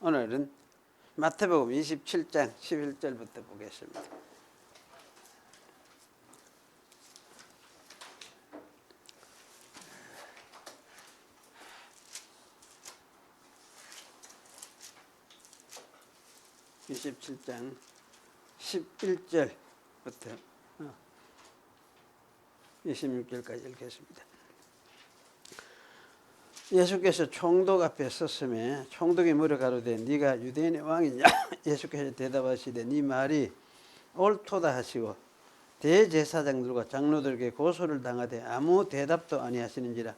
오늘은 마태복음 27장 11절부터 보겠습니다. (27장) 11절부터 26절까지 읽겠습니다. 예수께서 총독 앞에 섰으며 총독이 물어가로되 네가 유대인의 왕이냐? 예수께서 대답하시되 네 말이 옳도다 하시고 대제사장들과 장로들에게 고소를 당하되 아무 대답도 아니하시는지라.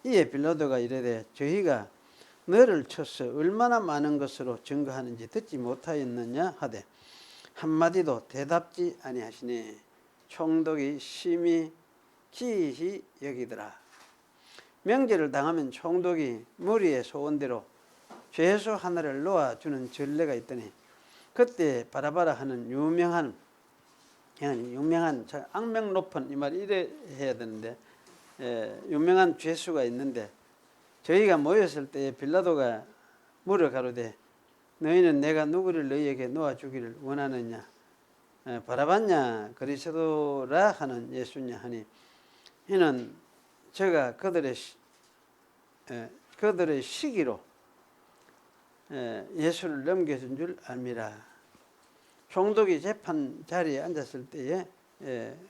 이에 빌라도가 이르되 저희가 너를 쳐서 얼마나 많은 것으로 증거하는지 듣지 못하였느냐 하되 한마디도 대답지 아니하시니 총독이 심히 기이히 여기더라. 명제를 당하면 총독이 무리의 소원대로 죄수 하나를 놓아주는 전례가 있더니 그때 바라바라 하는 유명한 악명 높은, 이 말 이래 해야 되는데 유명한 죄수가 있는데 저희가 모였을 때에 빌라도가 물어가로되 너희는 내가 누구를 너희에게 놓아주기를 원하느냐? 바라바냐 그리스도라 하는 예수냐 하니 이는 제가 그들의 시기로 예수를 넘겨준 줄 압니다. 총독이 재판 자리에 앉았을 때에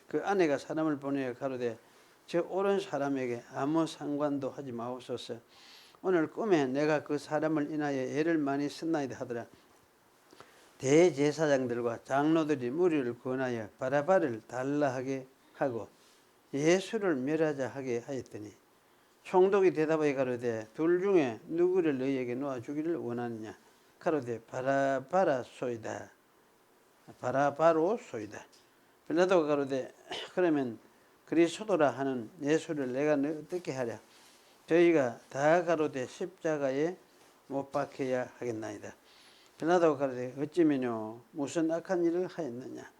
그 아내가 사람을 보내어 가로되 저 옳은 사람에게 아무 상관도 하지 마옵소서. 오늘 꿈에 내가 그 사람을 인하여 애를 많이 썼나이다 하더라. 대제사장들과 장로들이 무리를 권하여 바라바를 달라 하게 하고 예수를 멸하자 하게 하였더니 총독이 대답하여 가로되 둘 중에 누구를 너희에게 놓아주기를 원하느냐? 가로되 바라바로소이다. 빌라도가 가로되 그러면 그리스도라 하는 예수를 내가 어떻게 하랴? 저희가 다 가로되 십자가에 못 박혀야 하겠나이다. 빌라도가 가로되 어찌면요 무슨 악한 일을 하였느냐?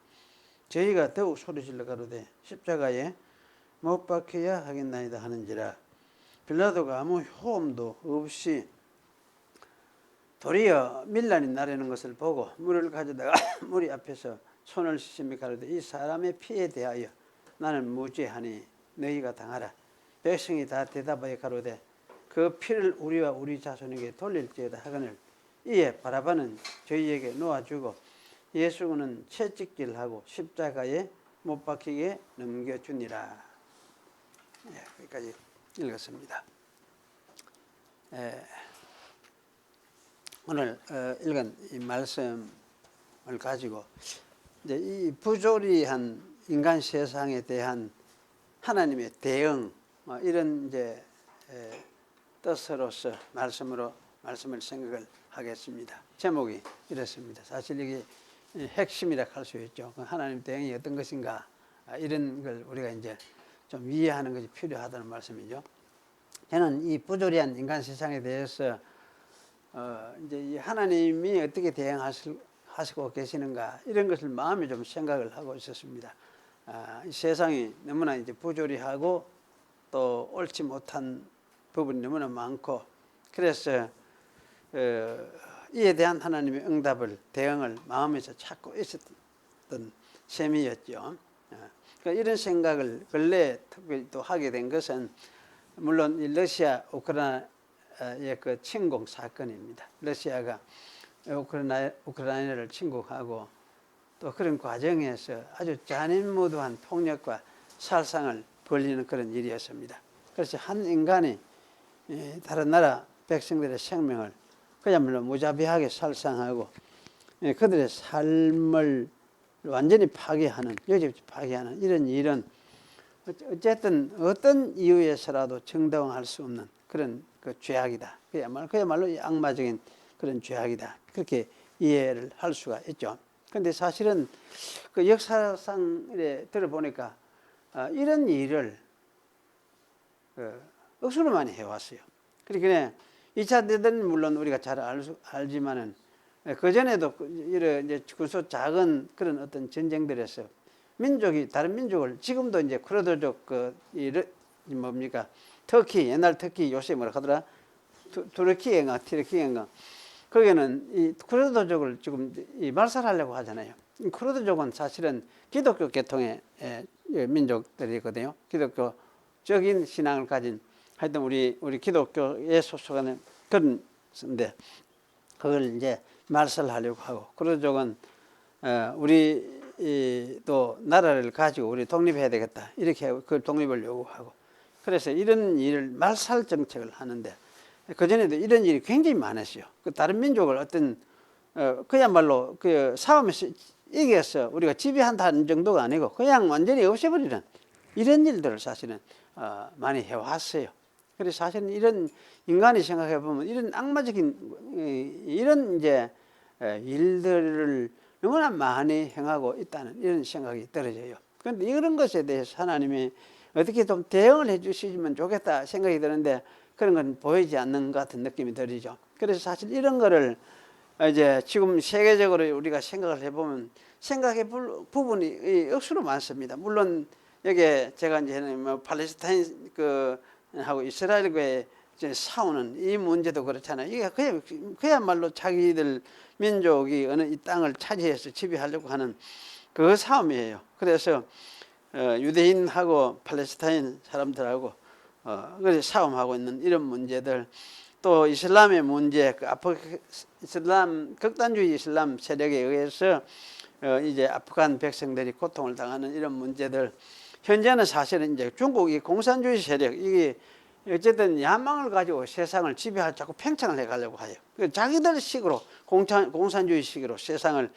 저희가 더욱 소리질러 가로되 십자가에 못 박혀야 하겠나이다 하는지라. 빌라도가 아무 호음도 없이 도리어 밀란이 나려는 것을 보고 물을 가져다가 무리 앞에서 손을 씻으며 가로되 이 사람의 피에 대하여 나는 무죄하니 너희가 당하라. 백성이 다 대답하여 가로되 그 피를 우리와 우리 자손에게 돌릴지어다 하거늘 이에 바라바는 저희에게 놓아주고 예수는 채찍질하고 십자가에 못 박히게 넘겨주니라. 여기까지 읽었습니다. 오늘 읽은 이 말씀을 가지고 이제 이 부조리한 인간 세상에 대한 하나님의 대응, 이런 이제 뜻으로서 말씀을 생각을 하겠습니다. 제목이 이렇습니다. 사실 이게 핵심이라 할 수 있죠. 하나님 대응이 어떤 것인가, 이런 걸 우리가 이제 좀 이해하는 것이 필요하다는 말씀이죠. 저는 이 부조리한 인간 세상에 대해서 이제 이 하나님이 어떻게 대응하시고 계시는가, 이런 것을 마음에 좀 생각을 하고 있었습니다. 이 세상이 너무나 이제 부조리하고 또 옳지 못한 부분이 너무나 많고, 그래서 이에 대한 하나님의 대응을 마음에서 찾고 있었던 셈이었죠. 그러니까 이런 생각을 근래에 특별히 또 하게 된 것은 물론 이 러시아 우크라이나의 그 침공 사건입니다. 러시아가 우크라이나를 침공하고 또 그런 과정에서 아주 잔인무도한 폭력과 살상을 벌이는 그런 일이었습니다. 그래서 한 인간이 다른 나라 백성들의 생명을 그야말로 무자비하게 살상하고 그들의 삶을 완전히 여지없이 파괴하는 이런 일은 어쨌든 어떤 이유에서라도 정당화할 수 없는 그런 그 죄악이다. 그야말로 악마적인 그런 죄악이다. 그렇게 이해를 할 수가 있죠. 그런데 사실은 그 역사상에 들어보니까 이런 일을 억수로 많이 해왔어요. 그러니까 2차 대전은 물론 우리가 잘 알지만은 그 전에도 이런 이제 작은 그런 어떤 전쟁들에서 다른 민족을 지금도 이제 쿠르드족 터키, 옛날 터키, 요새 뭐라 하더라? 티르키인가 거기는 이 쿠르드족을 지금 이 말살하려고 하잖아요. 이 쿠르드족은 사실은 기독교 계통의 민족들이거든요. 기독교적인 신앙을 가진 하여튼 우리 기독교에 소속하는 그런 인데 그걸 이제 말살하려고 하고 쿠르드족은 우리 또 나라를 가지고 우리 독립해야 되겠다 이렇게 하고 그 독립을 요구하고 그래서 이런 일을 말살 정책을 하는데 그전에도 이런 일이 굉장히 많았어요. 그 다른 민족을 어떤 그야말로 그 싸움에서 이겨서 우리가 지배한다는 정도가 아니고 그냥 완전히 없애버리는 이런 일들을 사실은 많이 해왔어요. 그래서 사실은 이런 인간이 생각해 보면 이런 악마적인 이런 이제 일들을 너무나 많이 행하고 있다는 이런 생각이 떨어져요. 그런데 이런 것에 대해서 하나님이 어떻게 좀 대응을 해 주시면 좋겠다 생각이 드는데 그런 건 보이지 않는 것 같은 느낌이 들죠. 그래서 사실 이런 거를 이제 지금 세계적으로 우리가 생각을 해보면 생각의 부분이 억수로 많습니다. 물론 여기에 제가 이제 뭐 팔레스타인 하고 이스라엘과의 싸우는 이 문제도 그렇잖아요. 이게 그야말로 자기들 민족이 어느 이 땅을 차지해서 지배하려고 하는 그 싸움이에요. 그래서 유대인하고 팔레스타인 사람들하고 그래서 싸움하고 있는 이런 문제들 또 이슬람의 문제, 이슬람 극단주의 이슬람 세력에 의해서 이제 아프간 백성들이 고통을 당하는 이런 문제들 현재는 사실은 이제 중국이 공산주의 세력 이게 어쨌든 야망을 가지고 세상을 지배할 자꾸 팽창을 해가려고 해요. 자기들 식으로 공산주의 식으로 세상을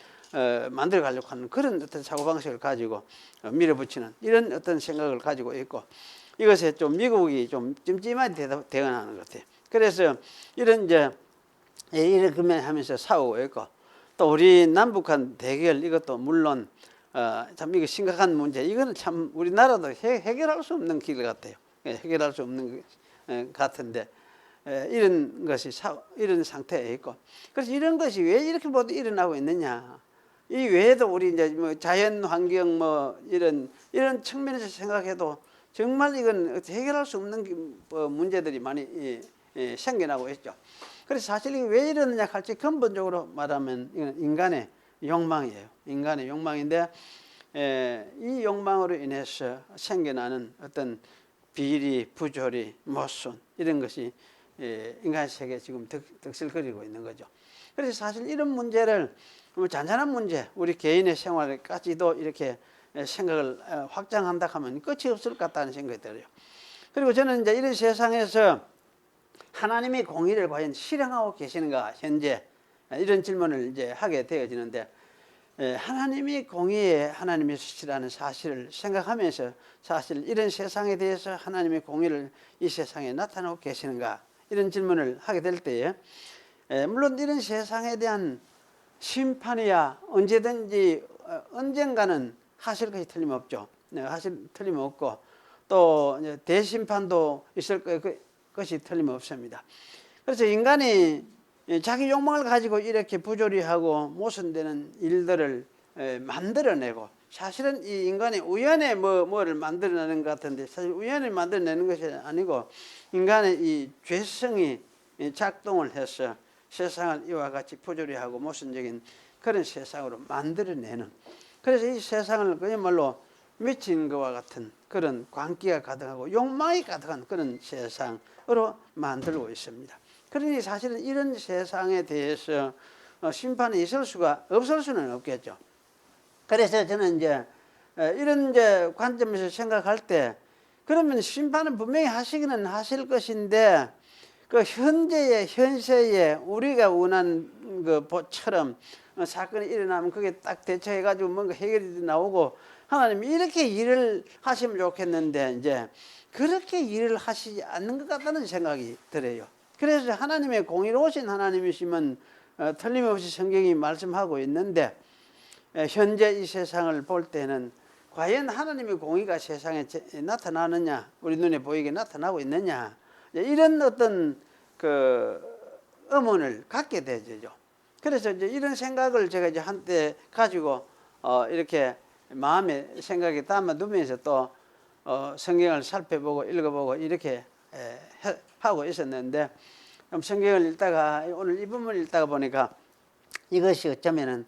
만들어 가려고 하는 그런 어떤 사고방식을 가지고 밀어붙이는 이런 어떤 생각을 가지고 있고 이것에 좀 미국이 좀 찜찜하게 대응하는 것 같아요. 그래서 이런 이제 이렇게 하면서 싸우고 있고 또 우리 남북한 대결 이것도 물론 참 이거 심각한 문제 이거는 참 우리나라도 해결할 수 없는 길 같아요. 해결할 수 없는 것 같은데 이런 것이 이런 상태에 있고 그래서 이런 것이 왜 이렇게 모두 일어나고 있느냐 이 외에도 우리 이제 뭐 자연 환경 뭐 이런 측면에서 생각해도 정말 이건 해결할 수 없는 문제들이 많이 생겨나고 있죠. 그래서 사실 이게 왜 이러느냐 할지 근본적으로 말하면 이건 인간의 욕망이에요. 인간의 욕망인데 이 욕망으로 인해서 생겨나는 어떤 비리, 부조리, 모순 이런 것이 인간 세계에 지금 득실거리고 있는 거죠. 그래서 사실 이런 문제를 잔잔한 문제, 우리 개인의 생활까지도 이렇게 생각을 확장한다 하면 끝이 없을 것 같다는 생각이 들어요. 그리고 저는 이제 이런 세상에서 하나님의 공의를 과연 실행하고 계시는가 현재 이런 질문을 이제 하게 되어지는데 하나님이 공의에 하나님이 수치라는 사실을 생각하면서 사실 이런 세상에 대해서 하나님의 공의를 이 세상에 나타내고 계시는가 이런 질문을 하게 될 때에 물론 이런 세상에 대한 심판이야 언제든지 언젠가는 하실 것이 틀림없죠. 하실 틀림없고 또 대심판도 있을 것이 틀림없습니다. 그래서 인간이 자기 욕망을 가지고 이렇게 부조리하고 모순되는 일들을 만들어내고 사실은 이 인간이 우연에 뭐를 만들어내는 것 같은데 사실 우연히 만들어내는 것이 아니고 인간의 이 죄성이 작동을 해서 세상을 이와 같이 부조리하고 모순적인 그런 세상으로 만들어내는 그래서 이 세상을 그야말로 미친 것과 같은 그런 광기가 가득하고 욕망이 가득한 그런 세상으로 만들고 있습니다. 그러니 사실은 이런 세상에 대해서 심판이 있을 수가 없을 수는 없겠죠. 그래서 저는 이제 이런 이제 관점에서 생각할 때 그러면 심판은 분명히 하시기는 하실 것인데 그 현세에 우리가 원하는 것처럼 사건이 일어나면 그게 딱 대처해가지고 뭔가 해결이 나오고 하나님이 이렇게 일을 하시면 좋겠는데 이제 그렇게 일을 하시지 않는 것 같다는 생각이 들어요. 그래서 하나님의 공의로우신 하나님이시면 틀림없이 성경이 말씀하고 있는데 현재 이 세상을 볼 때는 과연 하나님의 공의가 세상에 나타나느냐 우리 눈에 보이게 나타나고 있느냐 이런 어떤 그 의문을 갖게 되죠. 그래서 이제 이런 생각을 제가 이제 한때 가지고 이렇게 마음에 생각에 담아두면서 또 성경을 살펴보고 읽어보고 이렇게 하고 있었는데 좀 성경을 읽다가 오늘 이 부분을 읽다가 보니까 이것이 어쩌면은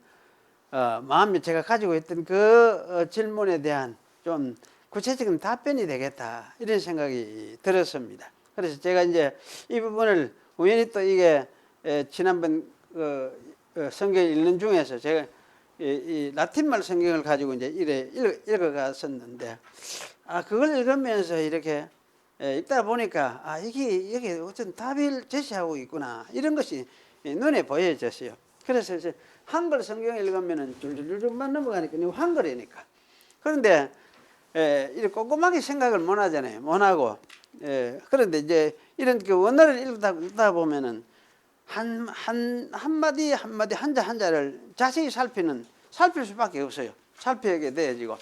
마음에 제가 가지고 있던 그 질문에 대한 좀 구체적인 답변이 되겠다 이런 생각이 들었습니다. 그래서 제가 이제 이 부분을 우연히 또 이게 지난번 성경 읽는 중에서 제가 이 라틴말 성경을 가지고 이제 이래 읽어갔었는데 그걸 읽으면서 이렇게 읽다 보니까 이게 어떤 답을 제시하고 있구나 이런 것이 눈에 보여졌어요. 그래서 이제 한글 성경을 읽으면은 줄줄줄만 넘어가니까 한글이니까. 그런데 이렇게 꼼꼼하게 생각을 못 하잖아요. 못 하고. 그런데 이제 이런 그 원어를 읽다 보면은 한마디 한마디 한자 한자를 자세히 살필 수밖에 없어요. 살피게 되어지고.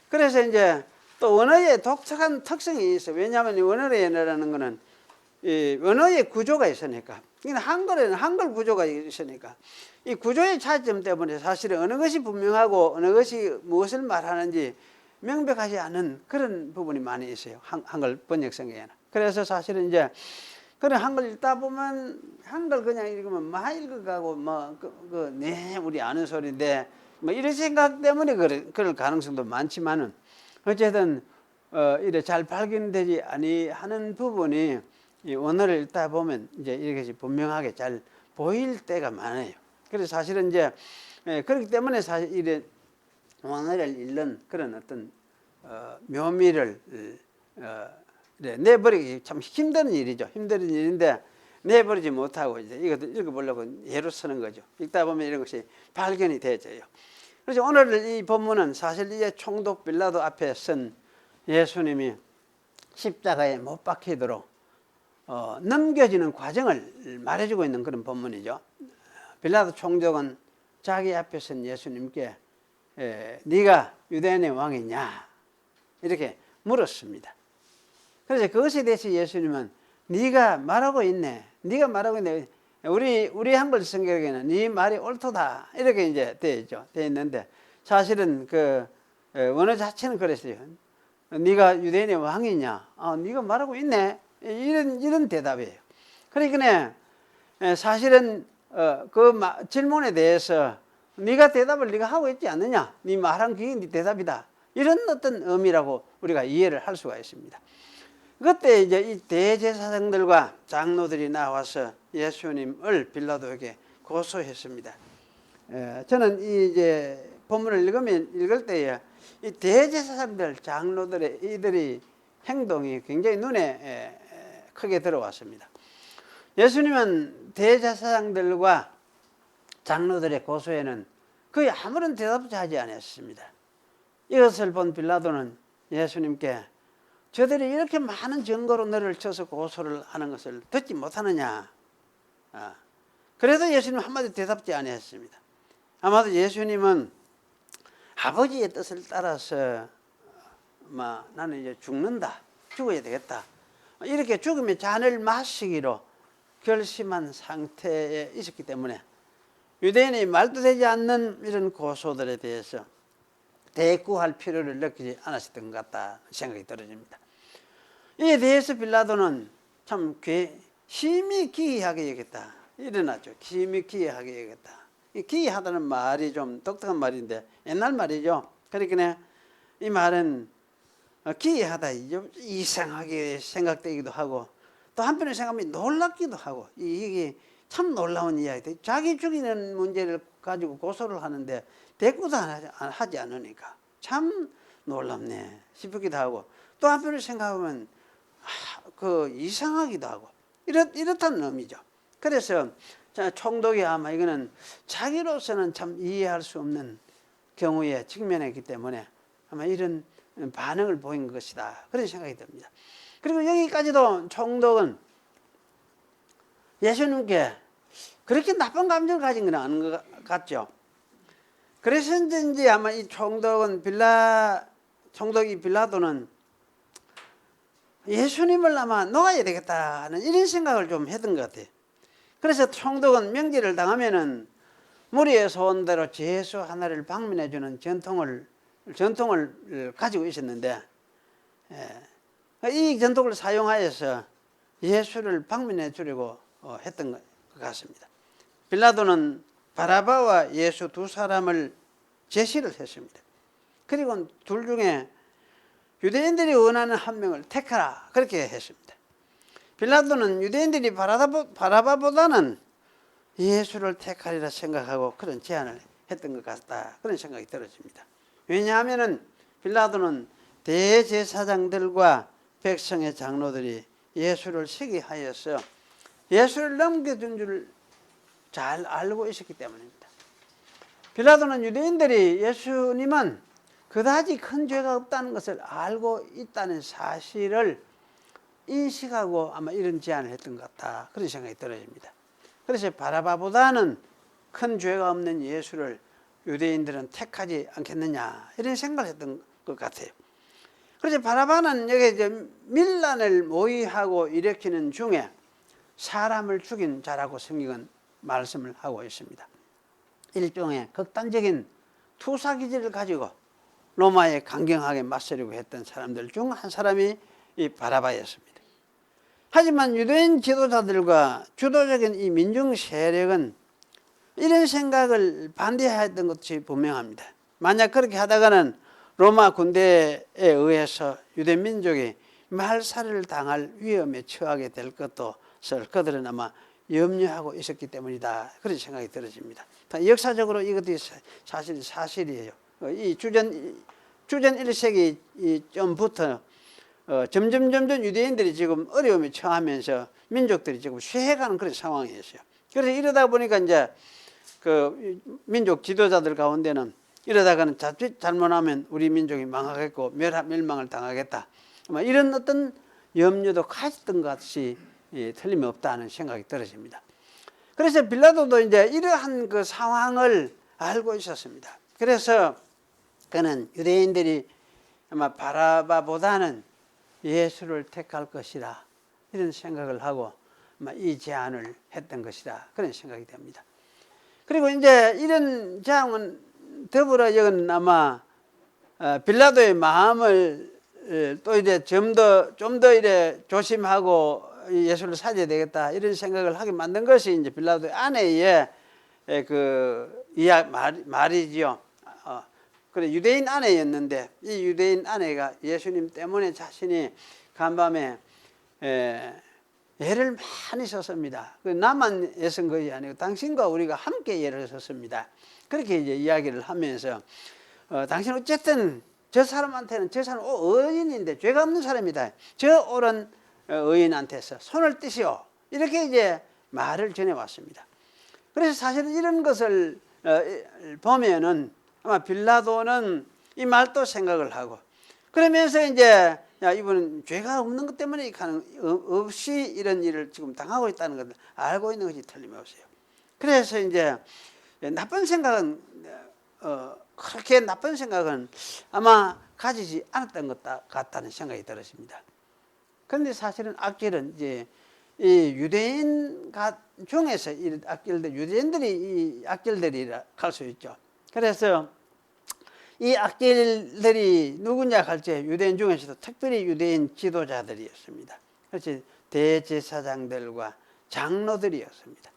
그래서 이제 또 원어의 독특한 특성이 있어요. 왜냐하면 이 원어의 언어라는 거는 이 언어의 구조가 있으니까. 한글에는 한글 구조가 있으니까 이 구조의 차이점 때문에 사실은 어느 것이 분명하고 어느 것이 무엇을 말하는지 명백하지 않은 그런 부분이 많이 있어요. 한글 번역성에는. 그래서 사실은 이제 그런 한글 읽다 보면 한글 그냥 읽으면 막 읽어가고 네 우리 아는 소리인데 뭐 이런 생각 때문에 그럴 가능성도 많지만은 어쨌든 이래 잘 발견되지 아니하는 부분이 이 원어를 읽다 보면 이제 이것이 분명하게 잘 보일 때가 많아요. 그래서 사실은 이제 그렇기 때문에 사실 이래 원어를 읽는 그런 어떤 묘미를 내버리기 참 힘든 일이죠. 힘든 일인데 내버리지 못하고 이제 이것도 읽어보려고 예로 쓰는 거죠. 읽다 보면 이런 것이 발견이 되져요. 그래서 오늘 이 본문은 사실 이제 총독 빌라도 앞에 선 예수님이 십자가에 못 박히도록 넘겨지는 과정을 말해주고 있는 그런 본문이죠. 빌라도 총독은 자기 앞에 선 예수님께 네가 유대인의 왕이냐 이렇게 물었습니다. 그래서 그것에 대해서 예수님은 네가 말하고 있네. 네가 말하고 있네. 우리 한글 성경에는 네 말이 옳도다 이렇게 이제 되어 있죠. 되어 있는데 사실은 그 원어 자체는 그랬어요. 네가 유대인의 왕이냐? 네가 말하고 있네. 이런 대답이에요. 그러니까 사실은 그 질문에 대해서 네가 대답을 네가 하고 있지 않느냐? 네 말한 그게 네 대답이다. 이런 어떤 의미라고 우리가 이해를 할 수가 있습니다. 그때 이제 이 대제사장들과 장로들이 나와서 예수님을 빌라도에게 고소했습니다. 저는 이제 본문을 읽을 때에 이 대제사장들, 장로들의 이들이 행동이 굉장히 눈에 크게 들어왔습니다. 예수님은 대제사장들과 장로들의 고소에는 거의 아무런 대답도 하지 않았습니다. 이것을 본 빌라도는 예수님께 저들이 이렇게 많은 증거로 너를 쳐서 고소를 하는 것을 듣지 못하느냐. 그래도 예수님 한마디 대답지 아니했습니다. 아마도 예수님은 아버지의 뜻을 따라서 나는 이제 죽어야 되겠다. 이렇게 죽음의 잔을 마시기로 결심한 상태에 있었기 때문에 유대인이 말도 되지 않는 이런 고소들에 대해서 대꾸할 필요를 느끼지 않았던 것 같다 생각이 들어집니다. 이에 대해서 빌라도는 참 심히 기이하게 여겼다. 일어났죠. 심히 기이하게 여겼다. 이 기이하다는 말이 좀 독특한 말인데 옛날 말이죠. 그러니까 이 말은 기이하다, 이상하게 생각되기도 하고 또 한편으로 생각하면 놀랍기도 하고 이게 참 놀라운 이야기다. 자기 죽이는 문제를 가지고 고소를 하는데 대꾸도 하지 않으니까 참 놀랍네 싶기도 하고 또 한편으로 생각하면 이상하기도 하고 이렇다는 의미죠. 그래서 총독이 아마 이거는 자기로서는 참 이해할 수 없는 경우에 직면했기 때문에 아마 이런 반응을 보인 것이다 그런 생각이 듭니다. 그리고 여기까지도 총독은 예수님께 그렇게 나쁜 감정을 가진 건 아닌 것 같죠. 그래서인지 아마 이 총독이 빌라도는 예수님을 아마 놓아야 되겠다는 이런 생각을 좀 했던 것 같아요. 그래서 총독은 명제를 당하면은 무리의 소원대로 제수 하나를 방문해주는 전통을 가지고 있었는데 이 전통을 사용하여서 예수를 방문해 주려고 했던 것 같습니다. 빌라도는 바라바와 예수 두 사람을 제시를 했습니다. 그리고 둘 중에 유대인들이 원하는 한 명을 택하라 그렇게 했습니다. 빌라도는 유대인들이 바라바보다는 예수를 택하리라 생각하고 그런 제안을 했던 것 같다 그런 생각이 들어집니다. 왜냐하면 빌라도는 대제사장들과 백성의 장로들이 예수를 시기하여서 예수를 넘겨준 줄 잘 알고 있었기 때문입니다. 빌라도는 유대인들이 예수님은 그다지 큰 죄가 없다는 것을 알고 있다는 사실을 인식하고 아마 이런 제안을 했던 것 같다 그런 생각이 들어집니다. 그래서 바라바보다는 큰 죄가 없는 예수를 유대인들은 택하지 않겠느냐 이런 생각을 했던 것 같아요. 그래서 바라바는 여기 이제 밀란을 모의하고 일으키는 중에 사람을 죽인 자라고 성경은 말씀을 하고 있습니다. 일종의 극단적인 투사기질을 가지고 로마에 강경하게 맞서려고 했던 사람들 중 한 사람이 이 바라바였습니다. 하지만 유대인 지도자들과 주도적인 이 민중 세력은 이런 생각을 반대했던 것이 분명합니다. 만약 그렇게 하다가는 로마 군대에 의해서 유대 민족이 말살을 당할 위험에 처하게 될 것을 그들은 아마 염려하고 있었기 때문이다 그런 생각이 들어집니다. 역사적으로 이것이 사실이에요. 이 주전 1세기 전부터 점점 유대인들이 지금 어려움에 처하면서 민족들이 지금 쇠해가는 그런 상황이었어요. 그래서 이러다 보니까 이제 그 민족 지도자들 가운데는 이러다가는 자칫 잘못하면 우리 민족이 망하겠고 멸망을 당하겠다. 이런 어떤 염려도 가졌던 것이 틀림없다는 생각이 들어집니다. 그래서 빌라도도 이제 이러한 그 상황을 알고 있었습니다. 그래서 그는 유대인들이 아마 바라바보다는 예수를 택할 것이라 이런 생각을 하고 아마 이 제안을 했던 것이다 그런 생각이 됩니다. 그리고 이제 이런 제안은 더불어 이건 아마 빌라도의 마음을 또 이제 좀 더 이래 조심하고 예수를 살려야 되겠다 이런 생각을 하게 만든 것이 이제 빌라도의 아내의 그 말이지요. 그래 유대인 아내였는데 이 유대인 아내가 예수님 때문에 자신이 간밤에 애를 많이 썼습니다. 나만 애쓴 것이 아니고 당신과 우리가 함께 애를 썼습니다. 그렇게 이제 이야기를 하면서 당신 어쨌든 저 사람한테는 저 사람 의인인데 죄가 없는 사람이다. 저 옳은 의인한테서 손을 떼시오. 이렇게 이제 말을 전해왔습니다. 그래서 사실은 이런 것을 보면은 아마 빌라도는 이 말도 생각을 하고 그러면서 이제 이분은 죄가 없는 것 때문에 없이 이런 일을 지금 당하고 있다는 것을 알고 있는 것이 틀림없어요. 그래서 이제 나쁜 생각은 그렇게 나쁜 생각은 아마 가지지 않았던 것 같다는 생각이 들었습니다. 그런데 사실은 악질은 이제 이 유대인 중에서 이 악질들 유대인들이 이 악질들이라 할 수 있죠. 그래서 이 악질들이 누구냐 할지 유대인 중에서도 특별히 유대인 지도자들이었습니다. 그래서 대제사장들과 장로들이었습니다.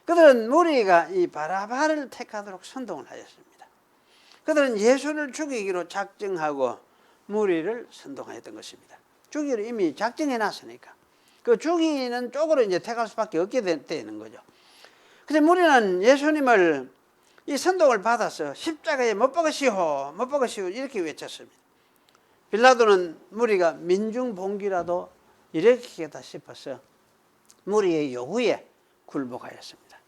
그들은 무리가 이 바라바를 택하도록 선동을 하였습니다. 그들은 예수를 죽이기로 작정하고 무리를 선동하였던 것입니다. 죽이기로 이미 작정해 놨으니까 그 죽이는 쪽으로 이제 택할 수밖에 없게 되는 거죠. 그래서 무리는 예수님을 이 선동을 받아서 십자가에 못 박으시오 이렇게 외쳤습니다. 빌라도는 무리가 민중봉기라도 일으키겠다 싶어서 무리의 요구에 굴복하였습니다.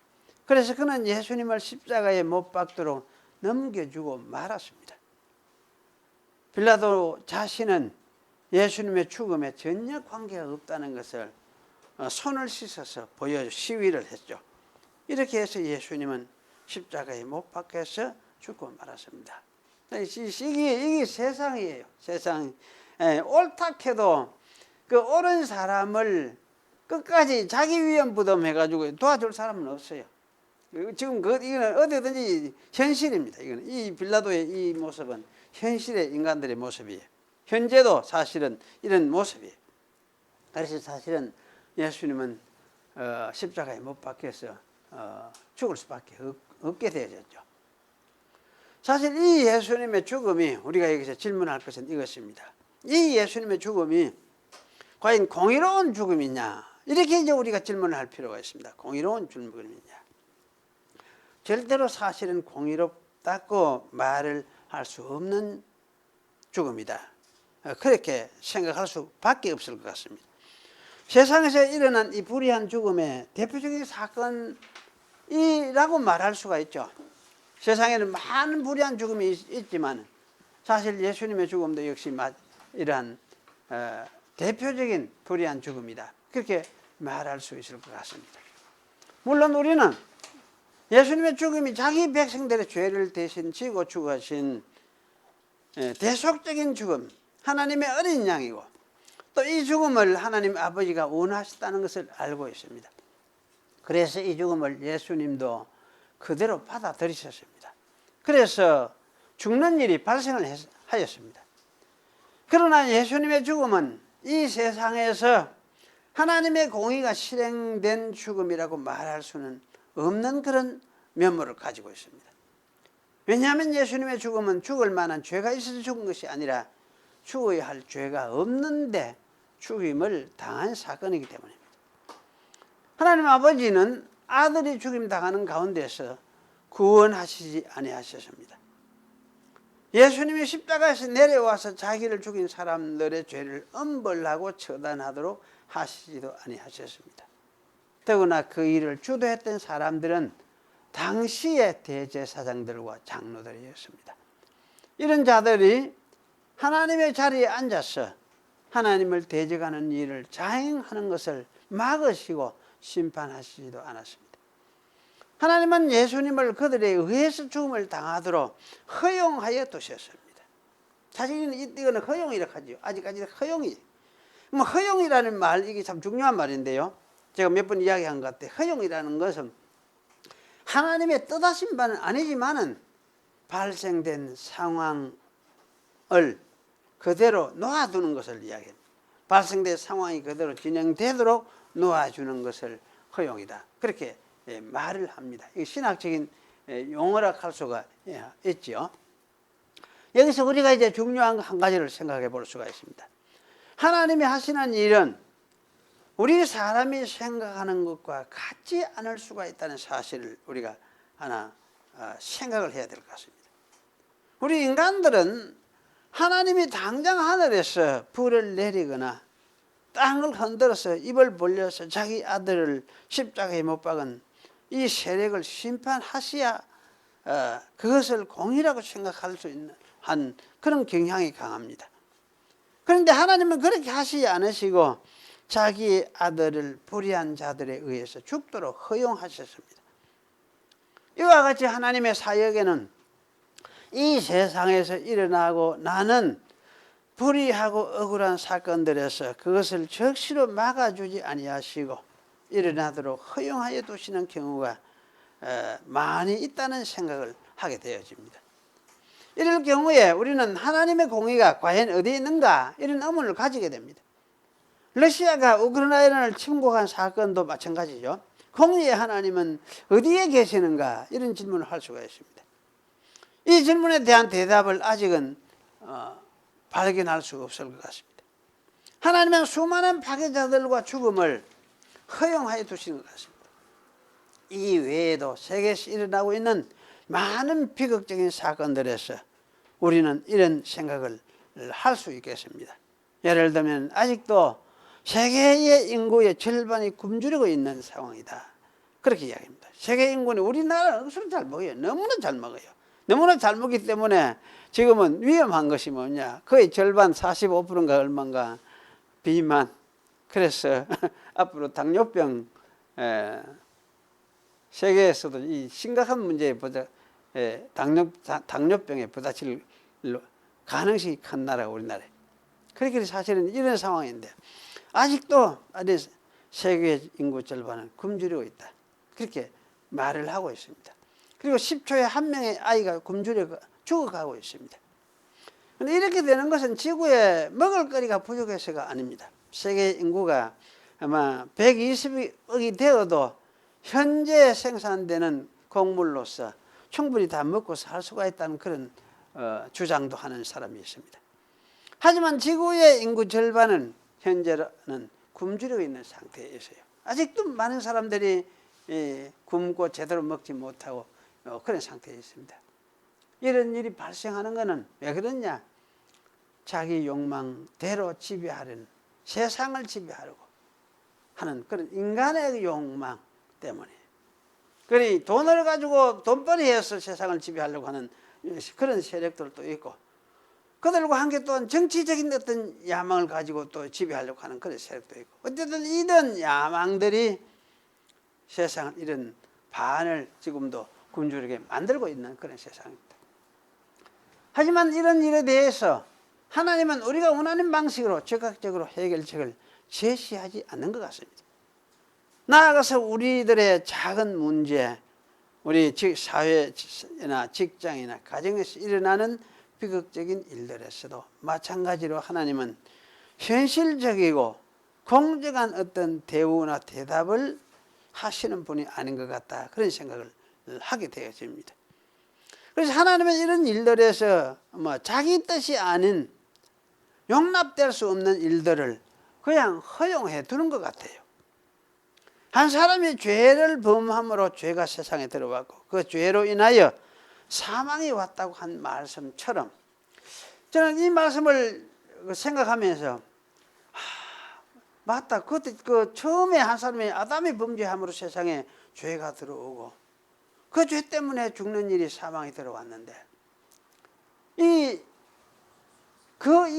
그래서 그는 예수님을 십자가에 못 박도록 넘겨주고 말았습니다. 빌라도 자신은 예수님의 죽음에 전혀 관계가 없다는 것을 손을 씻어서 보여 시위를 했죠. 이렇게 해서 예수님은 십자가에 못 박혀서 죽고 말았습니다. 이게 세상이에요. 세상. 옳다해도 그 옳은 사람을 끝까지 자기 위험 부담해가지고 도와줄 사람은 없어요. 지금 이거는 어디든지 현실입니다. 이거는 이 빌라도의 이 모습은 현실의 인간들의 모습이에요. 현재도 사실은 이런 모습이에요. 그래서 사실은 예수님은 십자가에 못 박혀서 죽을 수밖에 없게 되어졌죠. 사실 이 예수님의 죽음이, 우리가 여기서 질문할 것은 이것입니다. 이 예수님의 죽음이 과연 공의로운 죽음이냐, 이렇게 이제 우리가 질문을 할 필요가 있습니다. 공의로운 죽음이냐. 절대로 사실은 공의롭다고 말을 할 수 없는 죽음이다. 그렇게 생각할 수밖에 없을 것 같습니다. 세상에서 일어난 이 불의한 죽음의 대표적인 사건이라고 말할 수가 있죠. 세상에는 많은 불의한 죽음이 있지만 사실 예수님의 죽음도 역시 이러한 대표적인 불의한 죽음이다. 그렇게 말할 수 있을 것 같습니다. 물론 우리는 예수님의 죽음이 자기 백성들의 죄를 대신 지고 죽으신 대속적인 죽음, 하나님의 어린 양이고 또 이 죽음을 하나님 아버지가 원하셨다는 것을 알고 있습니다. 그래서 이 죽음을 예수님도 그대로 받아들이셨습니다. 그래서 죽는 일이 발생을 하였습니다. 그러나 예수님의 죽음은 이 세상에서 하나님의 공의가 실행된 죽음이라고 말할 수는 없는 그런 면모를 가지고 있습니다. 왜냐하면 예수님의 죽음은 죽을 만한 죄가 있어서 죽은 것이 아니라 죽어야 할 죄가 없는데 죽임을 당한 사건이기 때문입니다. 하나님 아버지는 아들이 죽임 당하는 가운데서 구원하시지 아니하셨습니다. 예수님이 십자가에서 내려와서 자기를 죽인 사람들의 죄를 엄벌하고 처단하도록 하시지도 아니하셨습니다. 더구나 그 일을 주도했던 사람들은 당시의 대제사장들과 장로들이었습니다. 이런 자들이 하나님의 자리에 앉아서 하나님을 대적하는 일을 자행하는 것을 막으시고 심판하시지도 않았습니다. 하나님은 예수님을 그들에 의해서 죽음을 당하도록 허용하여 두셨습니다. 사실 이거는 허용이라고 하죠. 아직까지 허용이. 허용이라는 말, 이게 참 중요한 말인데요. 제가 몇 번 이야기한 것 같아요. 허용이라는 것은 하나님의 뜻하신 바는 아니지만은 발생된 상황을 그대로 놓아두는 것을 이야기합니다. 발생된 상황이 그대로 진행되도록 놓아주는 것을 허용이다. 그렇게 말을 합니다. 이게 신학적인 용어라 할 수가 있죠. 여기서 우리가 이제 중요한 한 가지를 생각해 볼 수가 있습니다. 하나님이 하시는 일은 우리 사람이 생각하는 것과 같지 않을 수가 있다는 사실을 우리가 하나 생각을 해야 될 것 같습니다. 우리 인간들은 하나님이 당장 하늘에서 불을 내리거나 땅을 흔들어서 입을 벌려서 자기 아들을 십자가에 못 박은 이 세력을 심판하셔야 그것을 공의라고 생각할 수 있는 한 그런 경향이 강합니다. 그런데 하나님은 그렇게 하시지 않으시고 자기 아들을 불의한 자들에 의해서 죽도록 허용하셨습니다. 이와 같이 하나님의 사역에는 이 세상에서 일어나고 나는 불의하고 억울한 사건들에서 그것을 적시로 막아주지 아니하시고 일어나도록 허용하여 두시는 경우가 많이 있다는 생각을 하게 되어집니다. 이럴 경우에 우리는 하나님의 공의가 과연 어디에 있는가 이런 의문을 가지게 됩니다. 러시아가 우크라이나를 침공한 사건도 마찬가지죠. 공의의 하나님은 어디에 계시는가 이런 질문을 할 수가 있습니다. 이 질문에 대한 대답을 아직은 발견할 수 없을 것 같습니다. 하나님은 수많은 파괴자들과 죽음을 허용하여 두시는 것 같습니다. 이 외에도 세계에서 일어나고 있는 많은 비극적인 사건들에서 우리는 이런 생각을 할 수 있겠습니다. 예를 들면 아직도 세계의 인구의 절반이 굶주리고 있는 상황이다. 그렇게 이야기합니다. 세계 인구는 우리나라는 억수로 잘 먹어요. 너무나 잘 먹어요. 너무나 잘 먹기 때문에 지금은 위험한 것이 뭐냐. 거의 절반 45%인가 얼마인가 비만. 그래서 앞으로 당뇨병 세계에서도 이 심각한 문제에 당뇨병에 부딪힐 가능성이 큰 나라가 우리나라에. 그렇게 사실은 이런 상황인데 아직도 세계 인구 절반은 굶주리고 있다. 그렇게 말을 하고 있습니다. 그리고 10초에 한 명의 아이가 굶주려 죽어가고 있습니다. 그런데 이렇게 되는 것은 지구에 먹을 거리가 부족해서가 아닙니다. 세계 인구가 아마 120억이 되어도 현재 생산되는 곡물로서 충분히 다 먹고 살 수가 있다는 그런 주장도 하는 사람이 있습니다. 하지만 지구의 인구 절반은 현재는 굶주려 있는 상태에 있어요. 아직도 많은 사람들이 굶고 제대로 먹지 못하고 그런 상태에 있습니다. 이런 일이 발생하는 것은 왜 그러냐? 자기 욕망대로 지배하려는, 세상을 지배하려고 하는 그런 인간의 욕망 때문에, 그러니 돈을 가지고 돈벌이해서 세상을 지배하려고 하는 그런 세력들도 있고, 그들과 함께 또한 정치적인 어떤 야망을 가지고 또 지배하려고 하는 그런 세력도 있고, 어쨌든 이런 야망들이 세상을 이런 반을 지금도 굶주리게 만들고 있는 그런 세상입니다. 하지만 이런 일에 대해서 하나님은 우리가 원하는 방식으로 적극적으로 해결책을 제시하지 않는 것 같습니다. 나아가서 우리들의 작은 문제, 우리 사회나 직장이나 가정에서 일어나는 비극적인 일들에서도 마찬가지로 하나님은 현실적이고 공정한 어떤 대우나 대답을 하시는 분이 아닌 것 같다, 그런 생각을 하게 되어집니다. 그래서 하나님은 이런 일들에서 자기 뜻이 아닌, 용납될 수 없는 일들을 그냥 허용해 두는 것 같아요. 한 사람이 죄를 범함으로 죄가 세상에 들어왔고 그 죄로 인하여 사망이 왔다고 한 말씀처럼, 저는 이 말씀을 생각하면서 맞다, 그 처음에 한 사람이 아담이 범죄함으로 세상에 죄가 들어오고 그 죄 때문에 죽는 일이, 사망이 들어왔는데, 이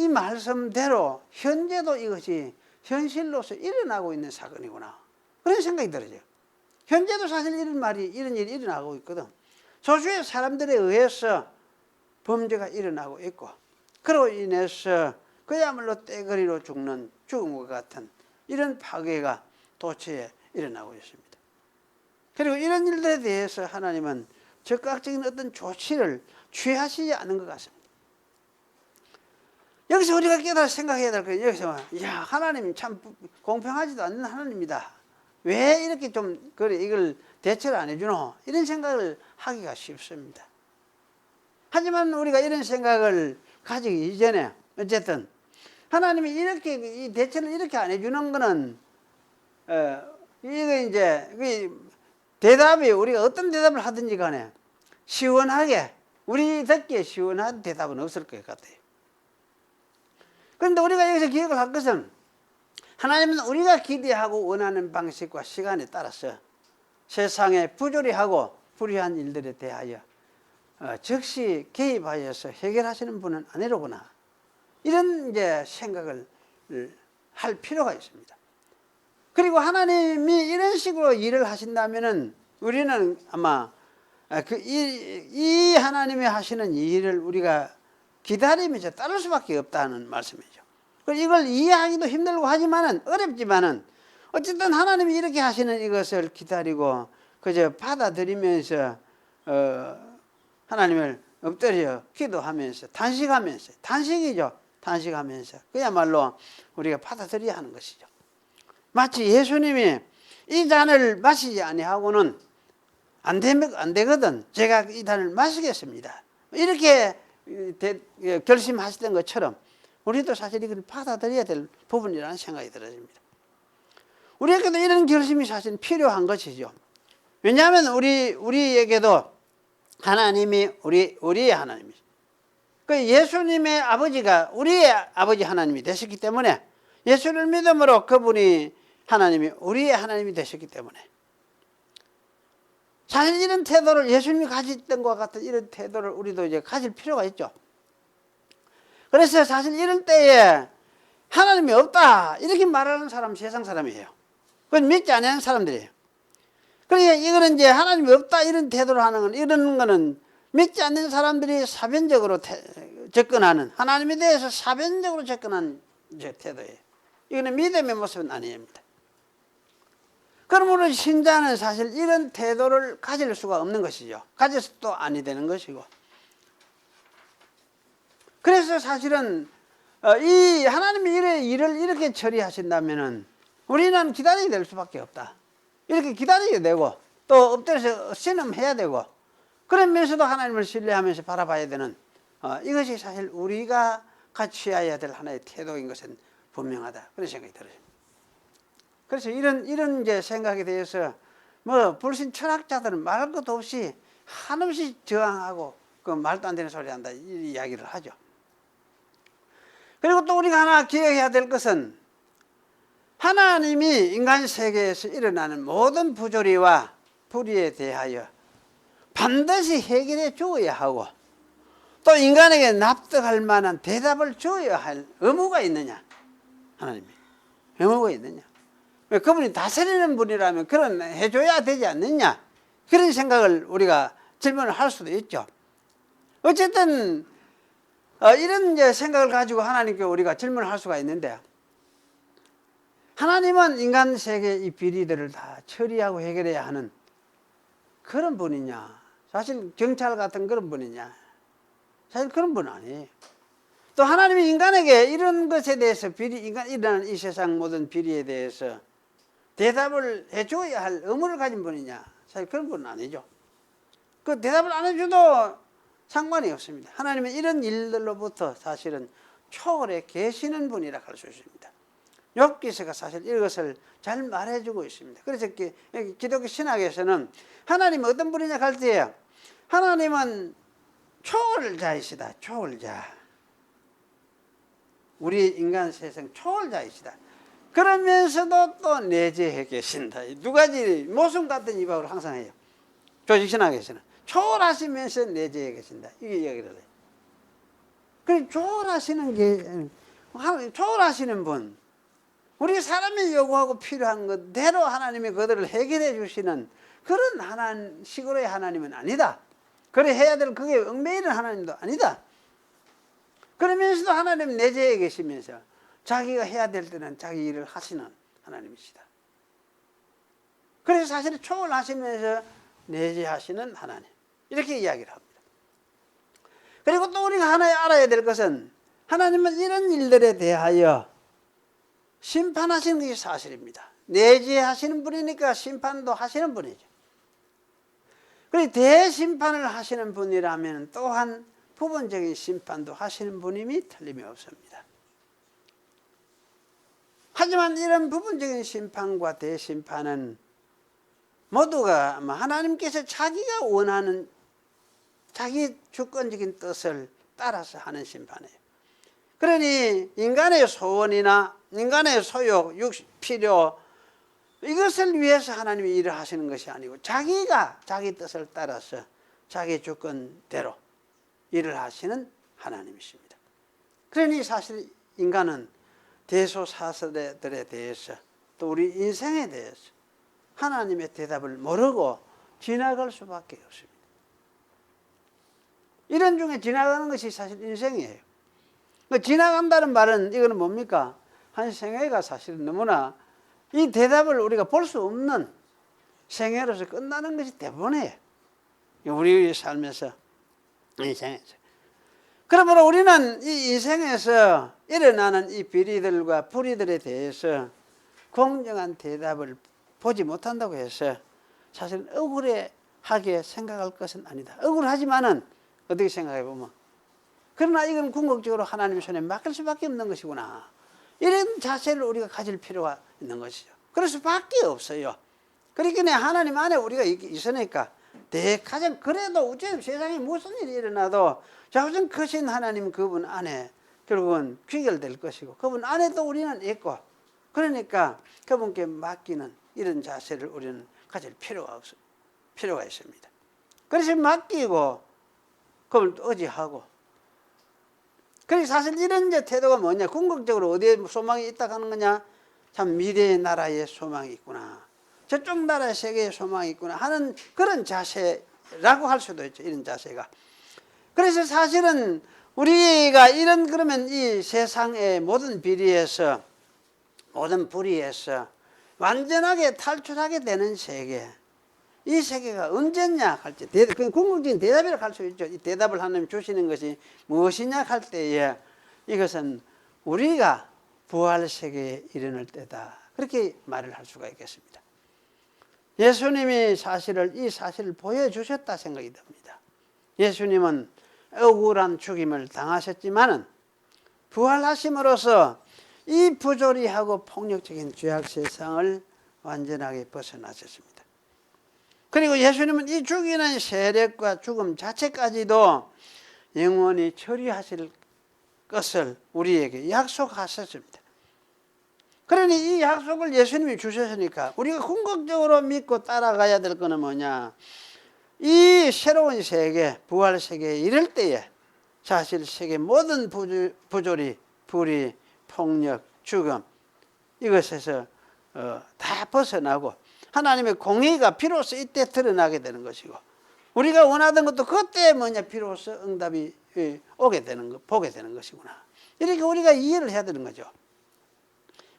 말씀대로 현재도 이것이 현실로서 일어나고 있는 사건이구나, 그런 생각이 들어요. 현재도 사실 이런 일이 일어나고 있거든. 소수의 사람들에 의해서 범죄가 일어나고 있고, 그로 인해서 그야말로 떼거리로 죽는 죽음과 같은 이런 파괴가 도처에 일어나고 있습니다. 그리고 이런 일들에 대해서 하나님은 적극적인 어떤 조치를 취하시지 않는 것 같습니다. 여기서 우리가 깨달아 생각해야 될 거예요. 여기서 하나님이 참 공평하지도 않는 하나님이다, 왜 이렇게 좀 이걸 대처를 안 해주노, 이런 생각을 하기가 쉽습니다. 하지만 우리가 이런 생각을 가지기 이전에 어쨌든 하나님이 이렇게 이 대처를 이렇게 안 해주는 거는 이거 이제 대답이, 우리가 어떤 대답을 하든지 간에 시원하게, 우리 듣기에 시원한 대답은 없을 것 같아요. 그런데 우리가 여기서 기억을 할 것은, 하나님은 우리가 기대하고 원하는 방식과 시간에 따라서 세상에 부조리 하고 불의한 일들에 대하여 즉시 개입하여서 해결하시는 분은 아니로구나, 이런 이제 생각을 할 필요가 있습니다. 그리고 하나님이 이런 식으로 일을 하신다면은 우리는 아마 이 하나님이 하시는 일을 우리가 기다리면서 따를 수밖에 없다는 말씀이죠. 이걸 이해하기도 힘들고 하지만은, 어렵지만은 어쨌든 하나님이 이렇게 하시는 이것을 기다리고 그저 받아들이면서 하나님을 엎드려 기도하면서 단식하면서 그야말로 우리가 받아들여야 하는 것이죠. 마치 예수님이 이 잔을 마시지 아니하고는 안 되거든, 제가 이 잔을 마시겠습니다, 이렇게 결심하셨던 것처럼 우리도 사실 이걸 받아들여야 될 부분이라는 생각이 들어집니다. 우리에게도 이런 결심이 사실 필요한 것이죠. 왜냐하면 우리에게도 하나님이 우리의 하나님이죠. 그 예수님의 아버지가 우리의 아버지 하나님이 되셨기 때문에, 예수를 믿음으로 그분이 하나님이 우리의 하나님이 되셨기 때문에, 사실 이런 태도를, 예수님이 가졌던 것 같은 이런 태도를 우리도 이제 가질 필요가 있죠. 그래서 사실 이럴 때에 하나님이 없다 이렇게 말하는 사람 세상 사람이에요. 그건 믿지 않는 사람들이에요. 그러니까 이거는 이제 하나님이 없다 이런 태도를 하는 건, 이런 거는 믿지 않는 사람들이 사변적으로 접근하는, 하나님에 대해서 사변적으로 접근하는 태도예요. 이거는 믿음의 모습은 아닙니다. 그러므로 신자는 사실 이런 태도를 가질 수가 없는 것이죠. 가져서도 아니 되는 것이고. 그래서 사실은 이 하나님이 일을 이렇게 처리하신다면은 우리는 기다려야 될 수밖에 없다. 이렇게 기다려야 되고 또 엎드려서 신음해야 되고 그러면서도 하나님을 신뢰하면서 바라봐야 되는 이것이 사실 우리가 취해야 될 하나의 태도인 것은 분명하다. 그런 생각이 들어요. 그래서 이런 이제 생각에 대해서 뭐 불신 철학자들은 말할 것도 없이 한없이 저항하고 그 말도 안 되는 소리 한다 이 이야기를 하죠. 그리고 또 우리가 하나 기억해야 될 것은 하나님이 인간 세계에서 일어나는 모든 부조리와 불의에 대하여 반드시 해결해 주어야 하고 또 인간에게 납득할 만한 대답을 주어야 할 의무가 있느냐? 하나님이 의무가 있느냐? 그분이 다스리는 분이라면 그런 해줘야 되지 않느냐? 그런 생각을 우리가 질문을 할 수도 있죠. 어쨌든 이런 이제 생각을 가지고 하나님께 우리가 질문을 할 수가 있는데 하나님은 인간 세계의 이 비리들을 다 처리하고 해결해야 하는 그런 분이냐? 사실 경찰 같은 그런 분이냐? 사실 그런 분은 아니에요. 또 하나님이 인간에게 이런 것에 대해서 일어나는 이 세상 모든 비리에 대해서 대답을 해줘야 할 의무를 가진 분이냐? 사실 그런 분은 아니죠. 그 대답을 안 해줘도 상관이 없습니다. 하나님은 이런 일들로부터 사실은 초월해 계시는 분이라 할 수 있습니다. 욥기서가 사실 이것을 잘 말해주고 있습니다. 그래서 기독교 신학에서는 하나님은 어떤 분이냐 할 때에 하나님은 초월자이시다. 초월자. 우리 인간 세상 초월자이시다. 그러면서도 또 내재해 계신다. 이 두 가지 모순 같은 이박을 항상 해요. 조직신학에서는 초월하시면서 내재해 계신다. 이게 이야기를 해요. 그래 초월하시는 게 초월하시는 분. 우리 사람이 요구하고 필요한 것대로 하나님이 그들을 해결해 주시는 그런 식으로의 하나님은 아니다. 그래 해야 될 그게 얽매이는 하나님도 아니다. 그러면서도 하나님 내재해 계시면서 자기가 해야 될 때는 자기 일을 하시는 하나님이시다. 그래서 사실 초월하시면서 내재하시는 하나님. 이렇게 이야기를 합니다. 그리고 또 우리가 하나 알아야 될 것은 하나님은 이런 일들에 대하여 심판하시는 것이 사실입니다. 내재하시는 분이니까 심판도 하시는 분이죠. 그리고 대심판을 하시는 분이라면 또한 부분적인 심판도 하시는 분임이 틀림이 없습니다. 하지만 이런 부분적인 심판과 대심판은 모두가 하나님께서 자기가 원하는 자기 주권적인 뜻을 따라서 하는 심판이에요. 그러니 인간의 소원이나 인간의 소욕, 필요 이것을 위해서 하나님이 일을 하시는 것이 아니고 자기가 자기 뜻을 따라서 자기 주권대로 일을 하시는 하나님이십니다. 그러니 사실 인간은 대소사설들에 대해서 또 우리 인생에 대해서 하나님의 대답을 모르고 지나갈 수밖에 없습니다. 이런 중에 지나가는 것이 사실 인생이에요. 지나간다는 말은 이거는 뭡니까? 한 생애가 사실 너무나 이 대답을 우리가 볼 수 없는 생애로서 끝나는 것이 대부분이에요. 우리 삶에서, 인생에서. 그러므로 우리는 이 인생에서 일어나는 이 비리들과 불의들에 대해서 공정한 대답을 보지 못한다고 해서 사실은 억울하게 생각할 것은 아니다. 억울하지만은 어떻게 생각해 보면 그러나 이건 궁극적으로 하나님의 손에 맡길 수밖에 없는 것이구나. 이런 자세를 우리가 가질 필요가 있는 것이죠. 그럴 수밖에 없어요. 그러니까 하나님 안에 우리가 있으니까 가장 그래도 어쨌든 세상에 무슨 일이 일어나도 자우선 크신 하나님 그분 안에 결국은 귀결될 것이고 그분 안에도 우리는 있고 그러니까 그분께 맡기는 이런 자세를 우리는 가질 필요가 있습니다. 그래서 맡기고 그걸 의지하고 그래서 사실 이런 이제 태도가 뭐냐 궁극적으로 어디에 소망이 있다 하는 거냐 참 미래의 나라에 소망이 있구나 저쪽 나라의 세계에 소망이 있구나 하는 그런 자세라고 할 수도 있죠. 이런 자세가. 그래서 사실은 우리가 그러면 이 세상의 모든 비리에서 모든 불의에서 완전하게 탈출하게 되는 세계 이 세계가 언제냐 할 때 궁극적인 대답이라고 할 수 있죠. 이 대답을 하나님 주시는 것이 무엇이냐 할 때에 이것은 우리가 부활 세계에 이르는 때다. 그렇게 말을 할 수가 있겠습니다. 예수님이 이 사실을 보여주셨다 생각이 듭니다. 예수님은 억울한 죽임을 당하셨지만은 부활하심으로써 이 부조리하고 폭력적인 죄악 세상을 완전하게 벗어나셨습니다. 그리고 예수님은 이 죽이는 세력과 죽음 자체까지도 영원히 처리하실 것을 우리에게 약속하셨습니다. 그러니 이 약속을 예수님이 주셨으니까 우리가 궁극적으로 믿고 따라가야 될 것은 뭐냐? 이 새로운 세계, 부활 세계에 이를 때에 사실 세계 모든 부조리, 불의, 폭력, 죽음 이것에서 다 벗어나고 하나님의 공의가 비로소 이때 드러나게 되는 것이고 우리가 원하던 것도 그때 비로소 응답이 오게 되는 거, 보게 되는 것이구나. 이렇게 우리가 이해를 해야 되는 거죠.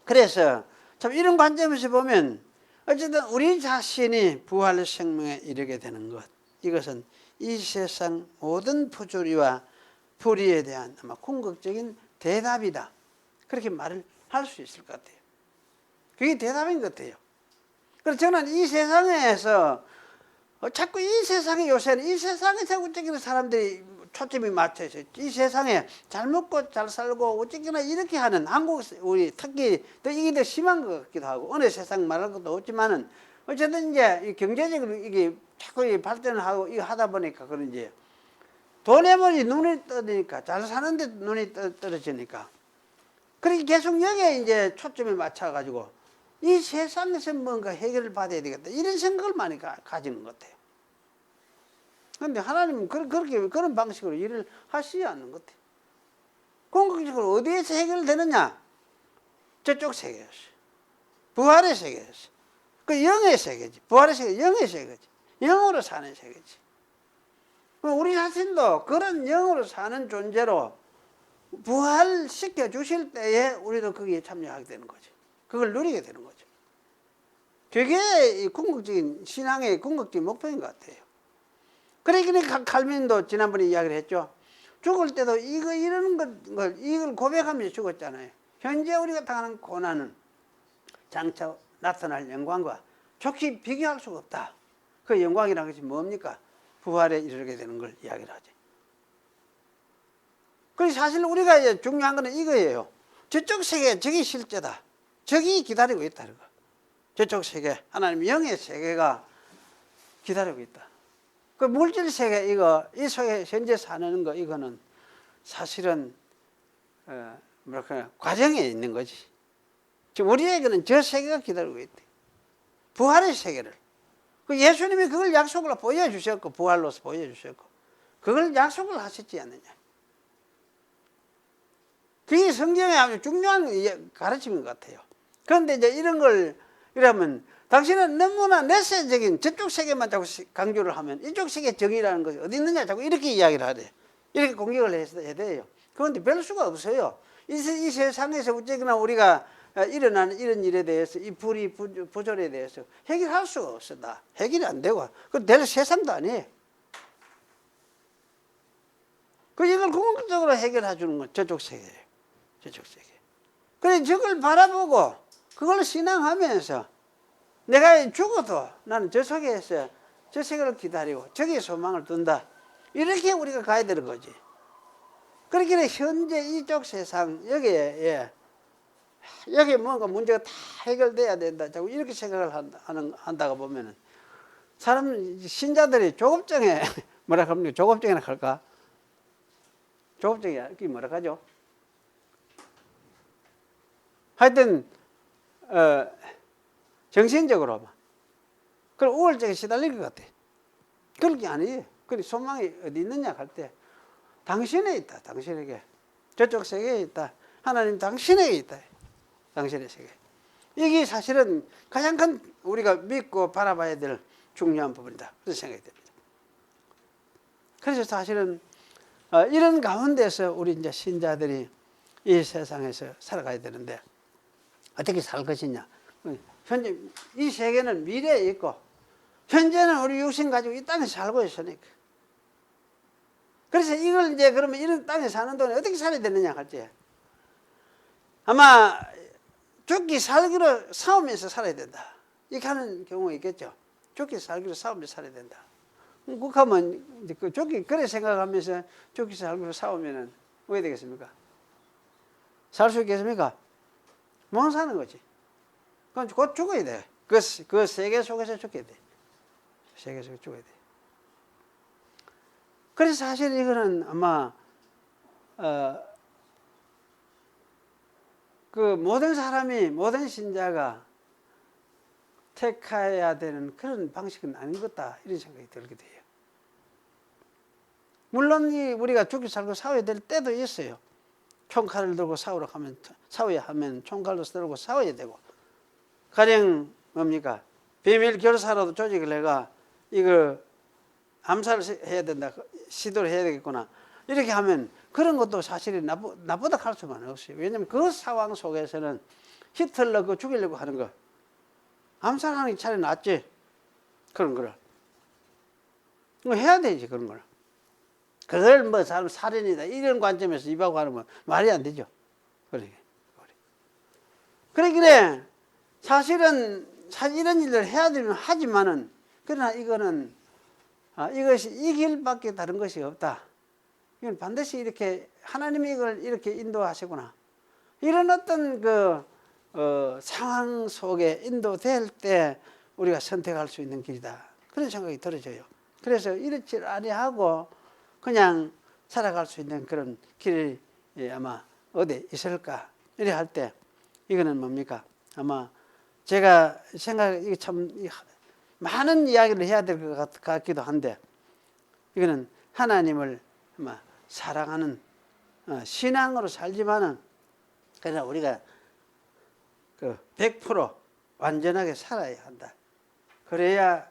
그래서 참 이런 관점에서 보면 어쨌든 우리 자신이 부활 생명에 이르게 되는 것, 이것은 이 세상 모든 부조리와 불의에 대한 아마 궁극적인 대답이다. 그렇게 말을 할 수 있을 것 같아요. 그게 대답인 것 같아요. 그래서 저는 이 세상에서 자꾸 이 세상에 요새는 이 세상에서 어쨌거나 사람들이 초점이 맞춰져 이 세상에 잘 먹고 잘 살고 어쨌거나 이렇게 하는 한국 우리 특히 이게 더 심한 것 같기도 하고 어느 세상 말할 것도 없지만은 어쨌든 이제 경제적으로 이게 자꾸 발전을 하고 이거 하다 보니까 그런지 돈에 보니 눈이 떠지니까 잘 사는데 눈이 떨어지니까 그렇게 계속 여기에 이제 초점이 맞춰가지고 이 세상에서 뭔가 해결을 받아야 되겠다 이런 생각을 많이 가지는 것 같아요. 그런데 하나님은 그런 방식으로 일을 하시지 않는 것 같아요. 궁극적으로 어디에서 해결되느냐? 저쪽 세계였어요. 부활의 세계였어요. 그 영의 세계지. 부활의 세계, 영의 세계지. 영으로 사는 세계지. 우리 자신도 그런 영으로 사는 존재로 부활시켜 주실 때에 우리도 거기에 참여하게 되는 거죠. 그걸 누리게 되는 거죠. 그게 궁극적인 신앙의 궁극적인 목표인 것 같아요. 그러니까 칼빈도 지난번에 이야기를 했죠. 죽을 때도 이걸 고백하면서 죽었잖아요. 현재 우리가 당하는 고난은 장차 나타날 영광과 좋게 비교할 수가 없다. 그 영광이라는 것이 뭡니까? 부활에 이르게 되는 걸 이야기를 하죠. 그래서 사실 우리가 이제 중요한 거는 이거예요. 저쪽 세계, 저기 실제다. 저기 기다리고 있다. 저쪽 세계, 하나님 영의 세계가 기다리고 있다. 그 물질 세계 이 속에 현재 사는 거 이거는 사실은 과정에 있는 거지. 지금 우리에게는 저 세계가 기다리고 있대. 부활의 세계를. 그 예수님이 그걸 약속을 보여주셨고 부활로서 보여주셨고 그걸 약속을 하셨지 않느냐. 그게 성경의 아주 중요한 가르침인 것 같아요. 그런데 이제 이런 걸 이러면 당신은 너무나 내세적인 저쪽 세계만 자꾸 강조를 하면 이쪽 세계 정의라는 것이 어디 있느냐 자꾸 이렇게 이야기를 하래. 이렇게 공격을 해야 돼요. 그런데 별 수가 없어요. 이 세상에서 어쨌거나 우리가 일어나는 이런 일에 대해서 이 불의 부조리에 대해서 해결할 수가 없어. 다 해결이 안 되고 그 될 세상도 아니에요. 그 이걸 궁극적으로 해결해 주는 건 저쪽 세계예요. 저쪽 세계. 그래 저걸 바라보고 그걸 신앙하면서 내가 죽어도 나는 저 세계에서 저 세계를 기다리고 저기에 소망을 둔다. 이렇게 우리가 가야 되는 거지. 그렇게 현재 이쪽 세상 여기에 뭔가 문제가 다 해결돼야 된다. 자꾸 이렇게 생각을 한다고 보면은 사람 신자들이 조급증에 뭐라 합니까? 조급증이나 할까? 조급증이 그게 뭐라 하죠? 하여튼 정신적으로 그럼 우울증에 시달릴 것 같아. 그럴 게 아니에요. 그래 소망이 어디 있느냐 할 때 당신에 있다. 당신에게 저쪽 세계에 있다. 하나님 당신에게 있다. 당신의 세계. 이게 사실은 가장 큰 우리가 믿고 바라봐야 될 중요한 부분이다. 그런 생각이 듭니다. 그래서 사실은 이런 가운데서 우리 이제 신자들이 이 세상에서 살아가야 되는데 어떻게 살 것이냐. 현재 이 세계는 미래에 있고 현재는 우리 육신 가지고 이 땅에 살고 있으니까. 그래서 이걸 이제 그러면 이런 땅에 사는 동안 어떻게 살아야 되느냐 할 때 아마 죽기 살기로 싸우면서 살아야 된다. 이렇게 하는 경우가 있겠죠. 죽기 살기로 싸우면서 살아야 된다. 그하면 이제 그 죽기 그래 생각하면서 죽기 살기로 싸우면은 왜 되겠습니까? 살 수 있겠습니까? 못 사는 거지. 그럼 곧 죽어야 돼. 그 세계 속에서 죽게 돼. 세계 속에서 죽어야 돼. 그래서 사실 이거는 아마 그 모든 사람이 모든 신자가 택해야 되는 그런 방식은 아닌 것 같다 이런 생각이 들게 돼요. 물론 우리가 죽기 살고 싸워야 될 때도 있어요. 총칼을 들고 싸워야 하면 총칼도 들고 싸워야 되고, 가령 뭡니까 비밀 결사라도 조직을 해가 이걸 암살을 해야 된다, 시도를 해야 되겠구나 이렇게 하면 그런 것도 사실은 나쁘다 할 수만 없어요. 왜냐하면 그 상황 속에서는 히틀러 그 죽이려고 하는 거 암살하는 게 차라리 낫지. 그런 거를 해야 되지. 그런 거를 그걸 뭐 사람 살인이다 이런 관점에서 입하고 하면 말이 안 되죠. 그래 사실은 이런 일을 해야 되면 하지만은, 그러나 이거는 이것이 이 길밖에 다른 것이 없다. 이건 반드시 이렇게 하나님이 이걸 이렇게 인도하시구나, 이런 어떤 상황 속에 인도될 때 우리가 선택할 수 있는 길이다, 그런 생각이 들어져요. 그래서 이렇지 아니하고 그냥 살아갈 수 있는 그런 길이 아마 어디 있을까 이래 할 때, 이거는 뭡니까 아마 제가 이게 참 많은 이야기를 해야 될 것 같기도 한데, 이거는 하나님을 아마 사랑하는 신앙으로 살지만은, 그러나 우리가 100% 완전하게 살아야 한다, 그래야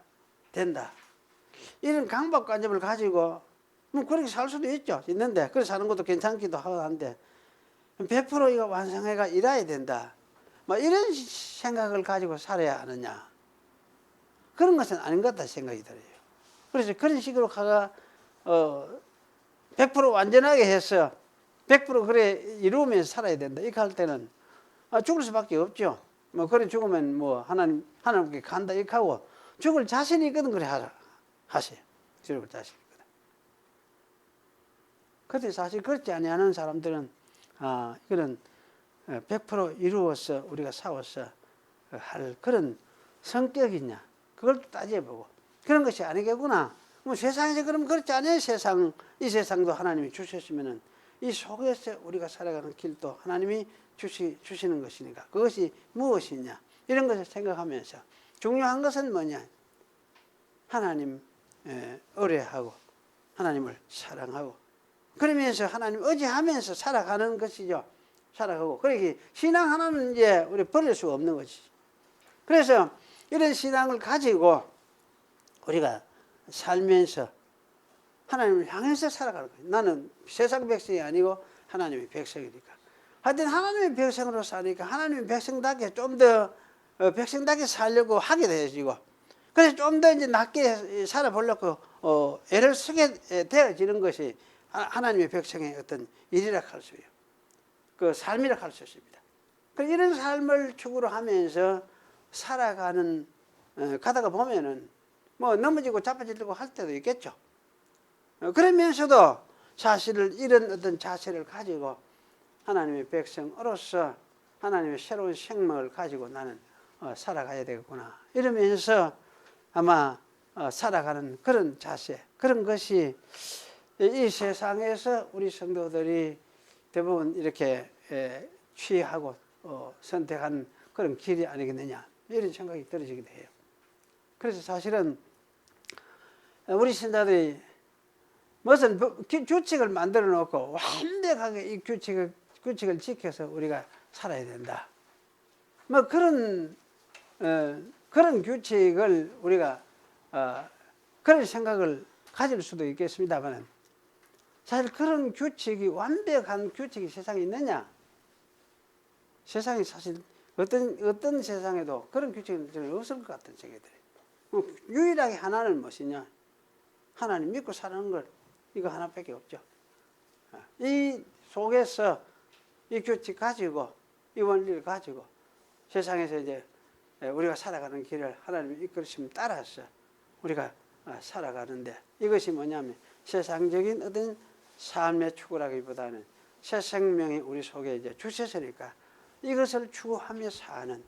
된다, 이런 강박관념을 가지고 뭐 그렇게 살 수도 있는데, 그렇게 사는 것도 괜찮기도 한데 100% 이거 완성해가 일해야 된다, 뭐 이런 생각을 가지고 살아야 하느냐, 그런 것은 아닌 것 같다 생각이 들어요. 그래서 그런 식으로 100% 완전하게 해서 100% 그래 이루면서 살아야 된다 이렇게 할 때는 죽을 수밖에 없죠. 뭐 그래 죽으면 뭐 하나님께 간다 이렇게 하고, 죽을 자신이 있거든 그래 하세요. 죽을 자신이 있거든. 그런데 사실 그렇지 아니하는 사람들은 이거는 100% 이루어서 우리가 싸워서 할 그런 성격이냐, 그걸 따져보고, 그런 것이 아니겠구나. 뭐 세상에서 그럼 그렇지 않아요. 이 세상도 하나님이 주셨으면은 이 속에서 우리가 살아가는 길도 하나님이 주시는 것이니까 그것이 무엇이냐, 이런 것을 생각하면서 중요한 것은 뭐냐, 하나님 의뢰하고 하나님을 사랑하고 그러면서 하나님 의지하면서 살아가는 것이죠. 살아가고, 그러기 신앙 하나는 이제 우리 버릴 수가 없는 것이지. 그래서 이런 신앙을 가지고 우리가 살면서 하나님을 향해서 살아가는 거예요. 나는 세상 백성이 아니고 하나님의 백성이니까. 하여튼 하나님의 백성으로 사니까 하나님의 백성답게 좀 더 백성답게 살려고 하게 되어지고, 그래서 좀 더 이제 낮게 살아보려고 애를 쓰게 되어지는 것이 하나님의 백성의 어떤 일이라 할 수 있어요. 그 삶이라 할 수 있습니다. 이런 삶을 추구로 하면서 살아가는 가다가 보면은 뭐 넘어지고 자빠지고 할 때도 있겠죠. 그러면서도 사실을 이런 어떤 자세를 가지고 하나님의 백성으로서 하나님의 새로운 생명을 가지고 나는 살아가야 되겠구나 이러면서 아마 살아가는 그런 자세, 그런 것이 이 세상에서 우리 성도들이 대부분 이렇게 취하고 선택한 그런 길이 아니겠느냐 이런 생각이 들어지기도 해요. 그래서 사실은 우리 신자들이 무슨 규칙을 만들어 놓고 완벽하게 이 규칙을 지켜서 우리가 살아야 된다, 뭐 그런 규칙을 우리가 그런 생각을 가질 수도 있겠습니다만, 사실 그런 규칙이 완벽한 규칙이 세상에 있느냐? 세상에 사실 어떤 세상에도 그런 규칙은 없을 것 같은 생각이 들어요. 유일하게 하나는 무엇이냐? 하나님 믿고 사는 걸 이거 하나밖에 없죠. 이 속에서 이 규칙 가지고 이 원리를 가지고 세상에서 이제 우리가 살아가는 길을 하나님의 이끌으심 따라서 우리가 살아가는데 이것이 뭐냐면 세상적인 어떤 삶의 추구라기보다는 새 생명이 우리 속에 이제 주셔서니까 이것을 추구하며 사는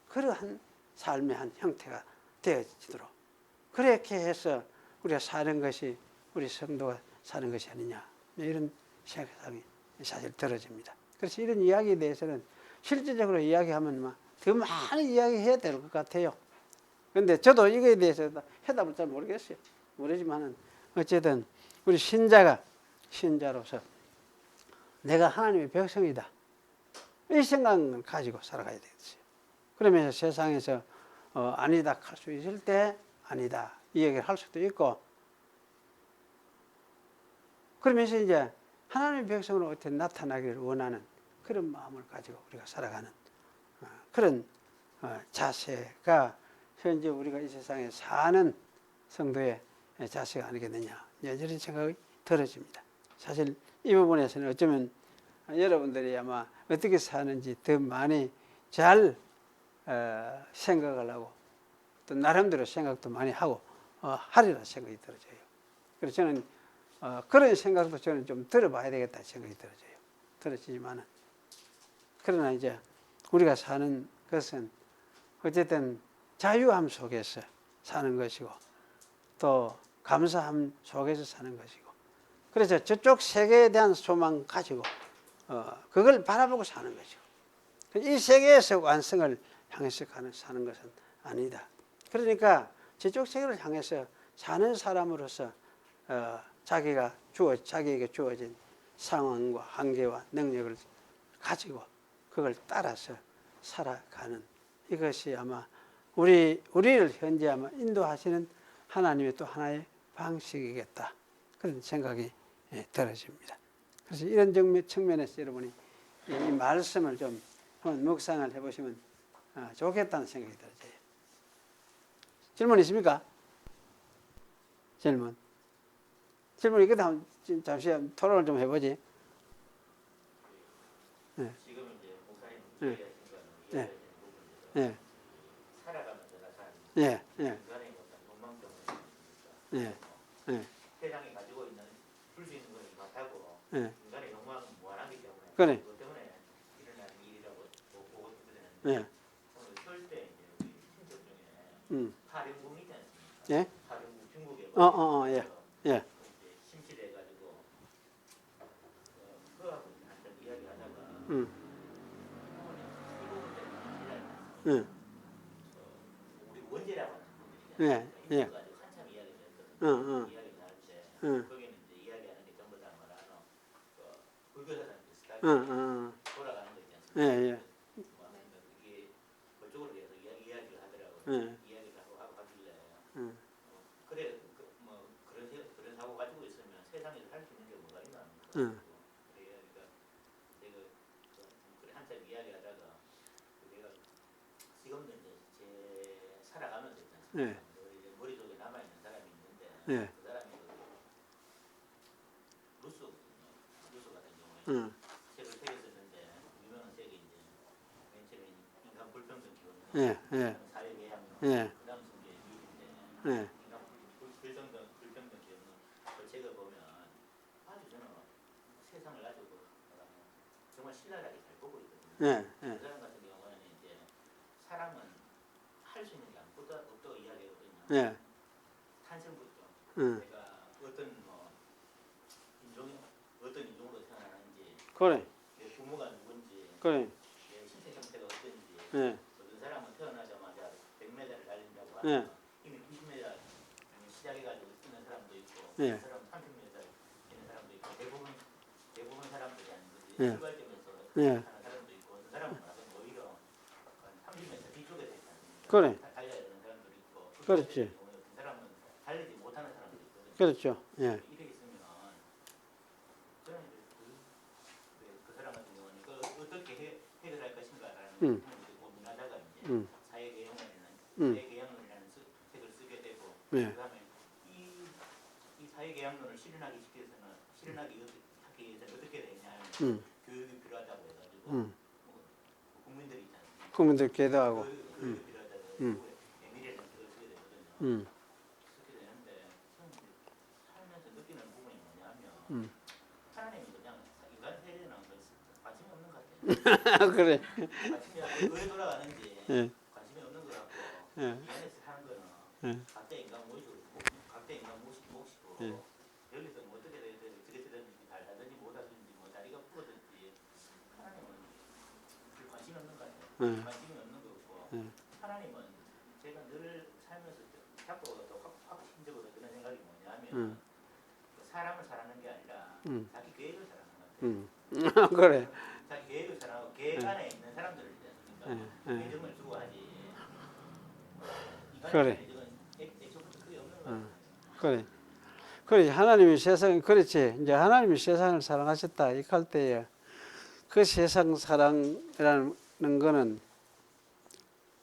그러한 삶의 한 형태가 되어지도록 그렇게 해서 우리가 사는 것이 우리 성도가 사는 것이 아니냐 이런 생각이 사실 들어집니다. 그래서 이런 이야기에 대해서는 실질적으로 이야기하면 더 많이 이야기해야 될 것 같아요. 그런데 저도 이거에 대해서 해답을 잘 모르겠어요. 모르지만은 어쨌든 우리 신자로서 내가 하나님의 백성이다. 이 생각을 가지고 살아가야 되겠어요. 그러면서 세상에서 아니다 할 수 있을 때 아니다 이 얘기를 할 수도 있고 그러면서 이제 하나님의 백성으로 어떻게 나타나기를 원하는 그런 마음을 가지고 우리가 살아가는 그런 자세가 현재 우리가 이 세상에 사는 성도의 자세가 아니겠느냐 이런 생각이 들어집니다. 사실 이 부분에서는 어쩌면 여러분들이 아마 어떻게 사는지 더 많이 잘 생각을 하고 또 나름대로 생각도 많이 하고 하리라 생각이 들어져요. 그래서 저는 그런 생각도 저는 좀 들어봐야 되겠다 생각이 들어지지만은 그러나 이제 우리가 사는 것은 어쨌든 자유함 속에서 사는 것이고 또 감사함 속에서 사는 것이고 그래서 저쪽 세계에 대한 소망 가지고 그걸 바라보고 사는 것이고 이 세계에서 완성을 향해서 사는 것은 아니다. 그러니까 저쪽 세계를 향해서 사는 사람으로서 자기에게 주어진 상황과 한계와 능력을 가지고 그걸 따라서 살아가는 이것이 아마 우리를 현재 아마 인도하시는 하나님의 또 하나의 방식이겠다 그런 생각이 들어집니다. 그래서 이런 측면에서 여러분이 이 말씀을 좀 한번 묵상을 해보시면 좋겠다는 생각이 들어져요. 질문 있습니까? 질문 있거든 잠시 토론을 좀 해보지. 네. 지금 이제 목사님 네. 얘기하신 거는 네. 이야기하시는 부분에서 네. 살아가면서 사는 네. 네. 인간의 어떤 욕망 때문에 네. 네. 세상이 가지고 있는 줄 수 있는 것이 같다고 네. 인간의 욕망은 무한하기 때문에 그래. 그것 때문에 일어나는 일이라고 보고 있거든요. 네. 오늘 설 때 이제 우리 친척 중에 파령궁 있지 않습니까? 예? 파령궁 중국에 예. 예. 심취돼가지고 그하고 한번 이야기하다가 음. 응. 예. 우리 원제라고 하는 분들이잖아요. 예. 예. 이거 가지고 한참 이야기를 했거든요. 이야기를 할 때 거기는 이제 이야기하는 게 전부 다 뭐라노 불교사들한테 스타일 돌아가는 거 있지 않습니까? 예. 예. 이게 그쪽으로 대해서 이야기를 하더라고요. 예. 이야기를 하고 하길래 그래 그런 사고 가지고 있으면 세상에서 할 수 있는 게 뭐가 있나 하는 거. 그러니까 제가 그래 한참 이야기하다가 내가 지금도 이제 제 살아가면서 있지 않습니까? 예. 이제 머릿속에 남아있는 사람이 있는데 예. 그 사람이 루소 같은 경우에 책을 세개 썼는데 유명한 책이 이제 맨 처음에 인간 불평등 기원 예. 사회개혁론 예. 그 다음 쓴 게 미국인데 예. 인간 불평등 기원론 그 책을 보면 아주 저는 세상을 가지고 정말 신랄하게 잘 보고 있거든요. 예. 그 사람 같은 경우는 이제 사람은 할 수 있는 게 아무것도 없다고 이야기하거든요. 예. 탄생부터 응. 내가 어떤 인종으로 태어나는지, 그래. 내 부모가 누군지, 그래. 내 신체 형태가 어떤지. 예. 어떤 사람은 태어나자마자 100m를 달린다고 예. 하면 이미 90m 시작해가지고 뛰는 사람도 있고, 예. 어떤 사람은 30m 뛰는 사람도 있고, 대부분 사람들이 아닌 거지. 예. 출발점에서 예. 하는 사람도 있고, 어떤 사람은 오히려 30m 뒤쪽에 있지 않습니까? 그래. 달려야 되는 사람도 있고, 그렇지. 어떤 사람은 달리지 못하는 사람도 있거든요. 그렇죠. 예. 이렇게 있으면 저는 그 사람 같은 경우는 이걸 어떻게 해결할 것인가라는 부분을 고민하다가 이제 사회개혁론이라는 책을 쓰게 되고 예. 그다음에 이 사회개혁론을 실현하기 위해서는 어떻게 해야 되냐 하면 교육이 필요하다고 해가지고 국민들이 있지 않습니까? 그분들 기도하고. 그 음. 미래는 그렇게 되거든요. 음. 그렇게 되는데 살면서 느끼는 부분이 뭐냐면 하나님이 그냥 인간 세계는 관심이 없는 것 같아요. 그래. 관심이 왜 돌아가는지 예. 관심이 없는 것 같고 예. 이 안에서 사는 거는 예. 각자 인간 몫이고 예. 여기서 뭐 어떻게 되든지 잘 하든지 못하든지 뭐 다리가 부러든지 하나님은 별 관심이 없는 것 같아요. 예. 관심이 없는 거고 예. 하나님은 제가 늘 살면서 자꾸 확신적으로 드는 생각이 뭐냐면 사람을 사랑하는 게 아니라 자기 계획을 사랑하는 것 같아요. 그래. 자기 계획을 사랑하고 계획 안에 있는 사람들을 그러니까 애정을 주고 하지 그래. 애정은 애초부터 그게 없는 것 같아요. 그래. 그래. 하나님이 세상, 그렇지. 이제 하나님이 세상을 사랑하셨다. 이렇게 할 때에 그 세상 사랑이라는 거는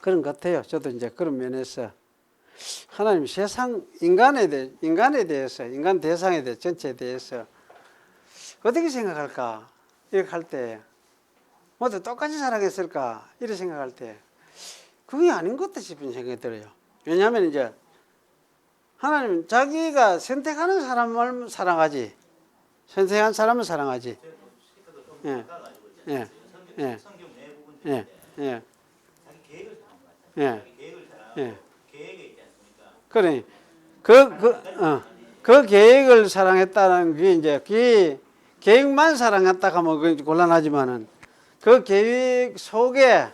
그런 것 같아요. 저도 이제 그런 면에서 하나님 세상 인간에 대해서 인간 대상에 대해 전체에 대해서 어떻게 생각할까 이렇게 할 때 모두 똑같이 사랑했을까 이렇게 생각할 때 그게 아닌 것 같다 싶은 생각이 들어요. 왜냐하면 이제 하나님은 자기가 선택하는 사람을 사랑하지 선택한 사람을 사랑하지. 예. 예. 예. 성경 내 부분 예. 중에 예. 자기 계획을 사랑하는 것 같아요. 예. 자기 계획을 사랑하고 예. 계획에 있지 않습니까? 그래. 그 계획을 사랑했다는 게 이제 계획만 사랑했다 하면 그 곤란하지만은 그 계획 속에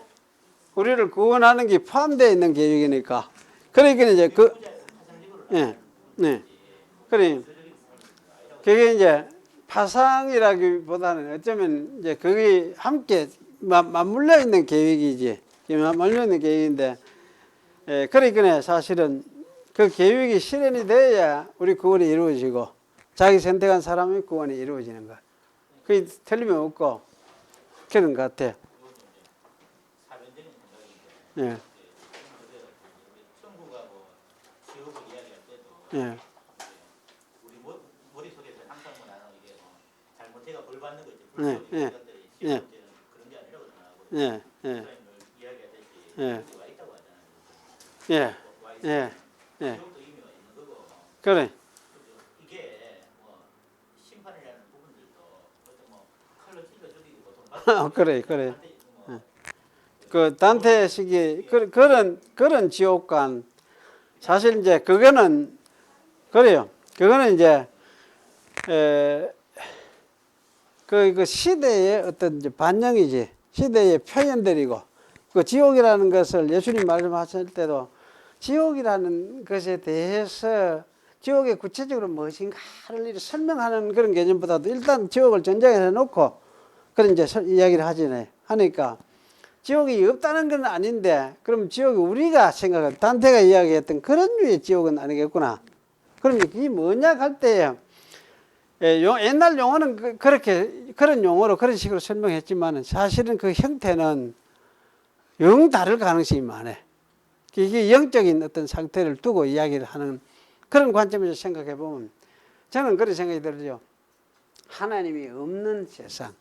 우리를 구원하는 게 포함되어 있는 계획이니까. 그러니까 이제 네. 그래. 그게 이제 파상이라기보다는 어쩌면 이제 그게 함께 맞물려 있는 계획이지. 맞물려 있는 계획인데, 그러니까 사실은 그 계획이 실현이 돼야 우리 구원이 이루어지고 자기 선택한 사람의 구원이 이루어지는 것. 그게 틀림없고 그런 것 같아요. 사변적인 생각인데 예. 천국하고 지옥을 이야기할 때도 예. 우리 머릿속에서 항상 뭐 나는 이게 잘못해가 벌 받는 거지. 예. 예. 것들이 예. 지옥 문제는 그런 게 아니라고 생각하고 예. 예. 이야기하듯이 예. 와 있다고 하잖아요. 예. 와 예. 예. 지옥도 이미 와 있는 거고 그래. 이게 뭐 심판이라는 부분들도 어떤 뭐 칼로 찔러 죽이고 보통 그래. 그 단테식이 그런 지옥관 사실 이제 그거는 그래요. 그거는 이제 그 시대의 어떤 이제 반영이지. 시대의 표현들이고 그 지옥이라는 것을 예수님 말씀하실 때도 지옥이라는 것에 대해서 지옥이 구체적으로 무엇인가를 설명하는 그런 개념보다도 일단 지옥을 전제해 놓고 그런 이제 이야기를 하니까 지옥이 없다는 건 아닌데 그럼 지옥이 우리가 생각한 단테가 이야기했던 그런 류의 지옥은 아니겠구나. 그럼 이게 뭐냐 할 때에 옛날 용어는 그런 용어로 그런 식으로 설명했지만 사실은 그 형태는 영 다를 가능성이 많아요. 이게 영적인 어떤 상태를 두고 이야기를 하는 그런 관점에서 생각해 보면 저는 그런 생각이 들죠. 하나님이 없는 세상,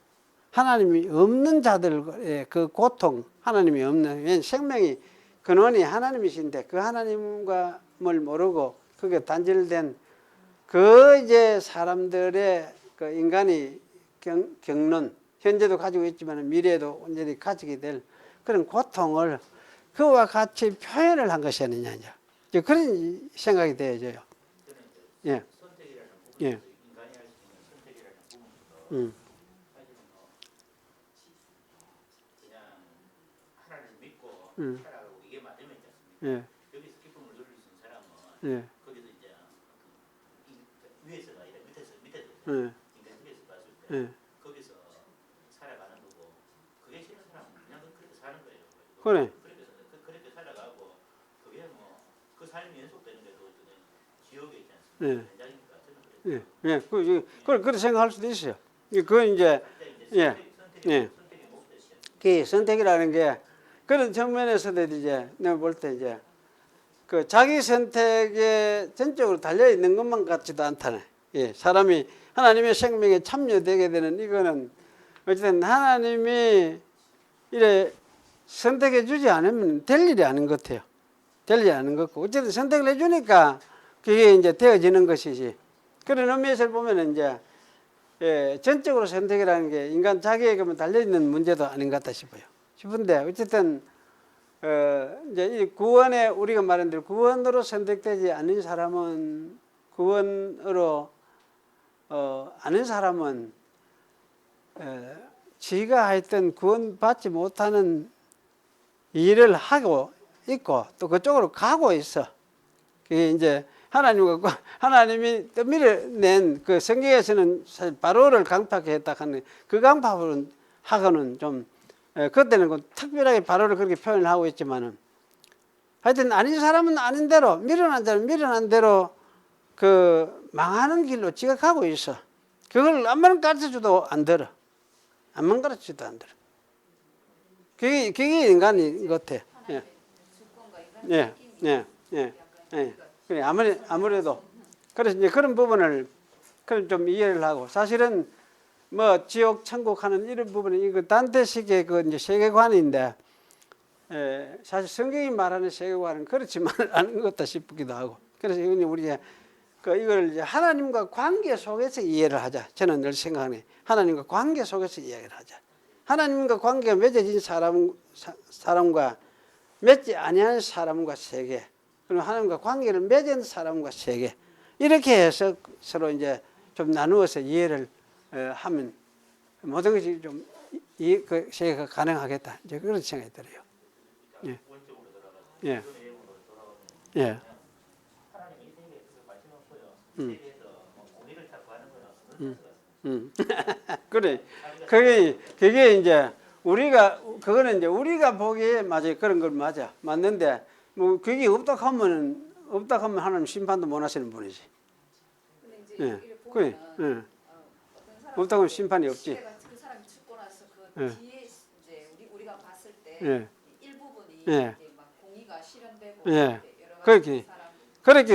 하나님이 없는 자들의 그 고통, 하나님이 없는 생명이 근원이 하나님이신데 그 하나님을 모르고 그게 단절된 그 이제 사람들의 그 인간이 겪는 현재도 가지고 있지만 미래에도 온전히 가지게 될 그런 고통을 그와 같이 표현을 한 것이 아니냐 이제 그런 생각이 되어져요. 예. 선택이라는 부분도 예. 인간이 할 수 있는 선택이라는 부분도 사실은 뭐 그냥 하나님을 믿고 살아가고 이게 맞으면 있지 않습니까? 예. 여기서 기쁨을 누릴 수 있는 사람은 예. 거기서 이제 위에서가 아니라 밑에서 예. 인간 위에서 봤을 때 예. 거기서 살아가는 거고 그게 싫은 사람은 그냥 그렇게 사는 거예요. 그래. 그렇게 살아가고 그게 뭐 그 삶이 연속되는 게도 지옥에 있지 않습니까? 예. 예. 그렇게 생각할 수도 있어요. 그건 이제 그 선택이라는 게 그런 측면에서도 이제 내가 볼 때 이제 그 자기 선택에 전적으로 달려 있는 것만 같지도 않다네. 예. 사람이 하나님의 생명에 참여되게 되는 이거는 어쨌든 하나님이 이래 선택해 주지 않으면 될 일이 아닌 것 같아요. 될 일이 아닌 것 같고 어쨌든 선택을 해주니까 그게 이제 되어지는 것이지. 그런 의미에서 보면 이제 전적으로 선택이라는 게 인간 자기에게만 달려있는 문제도 아닌 것 같다 싶은데 어쨌든 이제 이 구원에 우리가 말한 대로 구원으로 선택되지 않는 사람은 구원으로 아는 사람은 지가 하여튼 구원받지 못하는 일을 하고 있고 또 그쪽으로 가고 있어. 그게 이제 하나님이 밀어낸 그 성경에서는 사실 바로를 강팍했다 하는 그 강팍은 하고는 좀 그때는 그 특별하게 바로를 그렇게 표현을 하고 있지만은 하여튼 아닌 사람은 아닌 대로 밀어난 대로 밀어난 대로 그 망하는 길로 지가 가고 있어. 그걸 아무런 가르쳐줘도 안 들어. 아무런 가르쳐줘도 안 들어. 그게 인간인 것 같아. 예. 예, 예, 예, 예. 그래, 아무래도. 그래서 이제 그런 부분을 좀 이해를 하고, 사실은 뭐 지옥, 천국 하는 이런 부분은 이거 단테식의 그 이제 세계관인데, 사실 성경이 말하는 세계관은 그렇지만 않은 것 같다 싶기도 하고. 그래서 우리가 이걸 이제 하나님과 관계 속에서 이해를 하자. 저는 늘 생각하네. 하나님과 관계 속에서 이야기를 하자. 하나님과 관계가 맺어진 사람과 맺지 아니한 사람과 세계, 그리고 하나님과 관계를 맺은 사람과 세계, 이렇게 해서 서로 이제 좀 나누어서 이해를 하면 모든 것이 좀 그 세계가 가능하겠다. 이제 그런 생각이 들어요. 예. 예. 예. 그래. 그게 이제 그거는 이제 우리가 보기에 맞아요. 그런 걸 맞는데, 뭐, 그게 없다 하면 하나님 심판도 못 하시는 분이지. 예. 그래. 예. 없다 하면 심판이 없지. 그 사람이 죽고 나서 그 예. 뒤에 이제 우리가 봤을 때 예. 일부분이 예. 이제 막 공의가 실현되고 예. 여러 그렇게. 가지 사람 그렇게.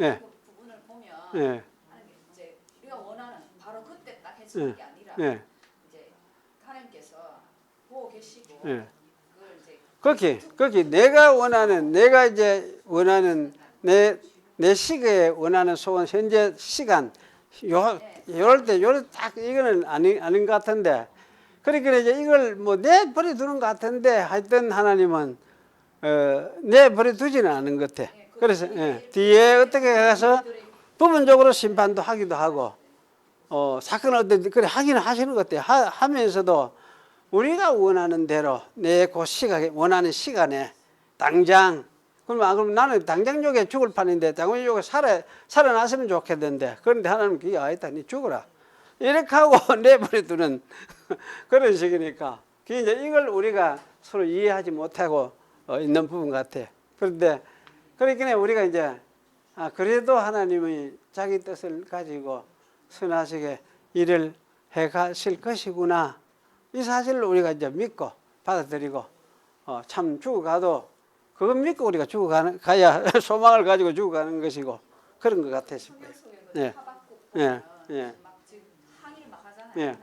예. 부분을 보면 예. 하는 게 이제 우리가 원하는 바로 그때 딱 해주는 게 아니라 예. 이제 하나님께서 보고 계시고 예. 그걸 이제 그렇게 내가 이제 원하는 내 시기에 원하는 소원, 현재 시간 요럴 때 딱 이거는 아닌 것 같은데, 그러니까 이제 이걸 뭐 내버려 두는 것 같은데, 하여튼 하나님은 내버려 두지는 않은 것 같아. 그래서 뒤에 어떻게 해서 부분적으로 심판도 하기도 하고, 사건을 어떤 그래 하기는 하시는 것 같아. 하면서도 우리가 원하는 대로 내 그 시각에 원하는 시간에 당장, 그럼 나는 당장 요게 죽을 판인데 당장 요게 살아났으면 좋겠는데, 그런데 하나님 그게 아니다. 니 죽어라. 이렇게 하고 내버려 두는 그런 식이니까, 그게 이제 이걸 우리가 서로 이해하지 못하고 있는 부분 같아. 그런데 그러니까 우리가 이제 그래도 하나님이 자기 뜻을 가지고 선하시게 일을 해 가실 것이구나, 이 사실을 우리가 이제 믿고 받아들이고, 참 죽어가도 그거 믿고 우리가 가야 소망을 가지고 죽어가는 것이고, 그런 것 같아 싶어요. 예. 예. 예. 막 지금 항의를 막 하잖아요. 예.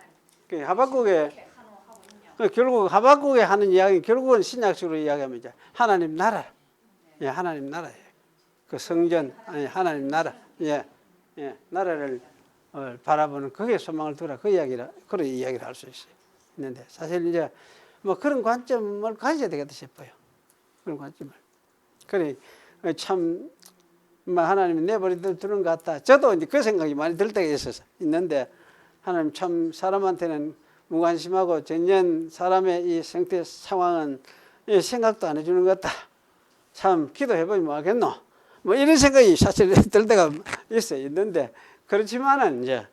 그 하박국에 하거든요. 결국 하박국에 하는 이야기, 결국은 신약식으로 이야기하면 이제 하나님 나라, 예, 하나님 나라예요. 그 성전, 아니 하나님 나라, 예, 예, 나라를 바라보는 그게 소망을 두라, 그런 이야기를 할 수 있는데, 사실 이제 뭐 그런 관점을 가져야 되겠다 싶어요. 그런 관점을. 그래 참 하나님이 내버려 두는 것 같다. 저도 이제 그 생각이 많이 들 때가 있는데, 하나님 참 사람한테는 무관심하고 전혀 사람의 이 생태 상황은 생각도 안 해주는 것 같다. 참 기도해보면 뭐 하겠노? 뭐 이런 생각이 사실 들 때가 있는데, 그렇지만은 이제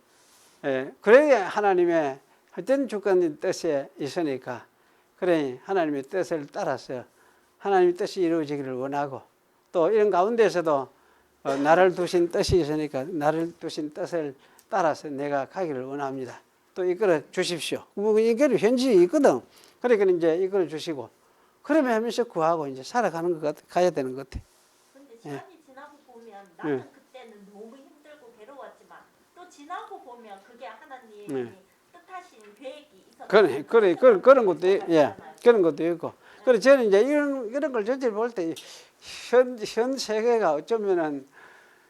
그래야 하나님의 어떤 주권의 뜻에 있으니까, 그래 하나님의 뜻을 따라서 하나님의 뜻이 이루어지기를 원하고, 또 이런 가운데서도 나를 두신 뜻이 있으니까 나를 두신 뜻을 따라서 내가 가기를 원합니다. 또 이끌어 주십시오. 이게 현실이 있거든. 그러니까 이제 이끌어 주시고, 그러면 하면서 구하고 이제 살아가는 가야 되는 것 같아. 근데 시간이 지나고 보면 나는 그때는 너무 힘들고 괴로웠지만 또 지나고 보면 그게 하나님이 뜻하신 계획이 있었던 그런 것도 예, 그런 것도 있고. 그래서 저는 이제 이런 걸 전체를 볼 때 현 세계가 어쩌면은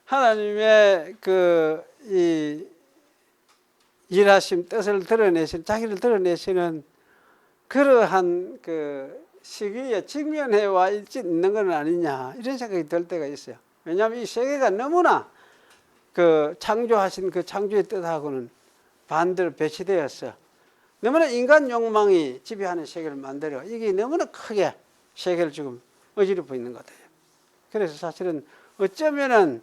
하나님의 이 일하심 뜻을 드러내신 자기를 드러내시는 그러한 그 시기에 직면해 와 있는 건 아니냐 이런 생각이 들 때가 있어요. 왜냐하면 이 세계가 너무나 그 창조하신 그 창조의 뜻하고는 반대로 배치되었어. 너무나 인간 욕망이 지배하는 세계를 만들어 이게 너무나 크게 세계를 지금 어지럽고 있는 것 같아요. 그래서 사실은 어쩌면은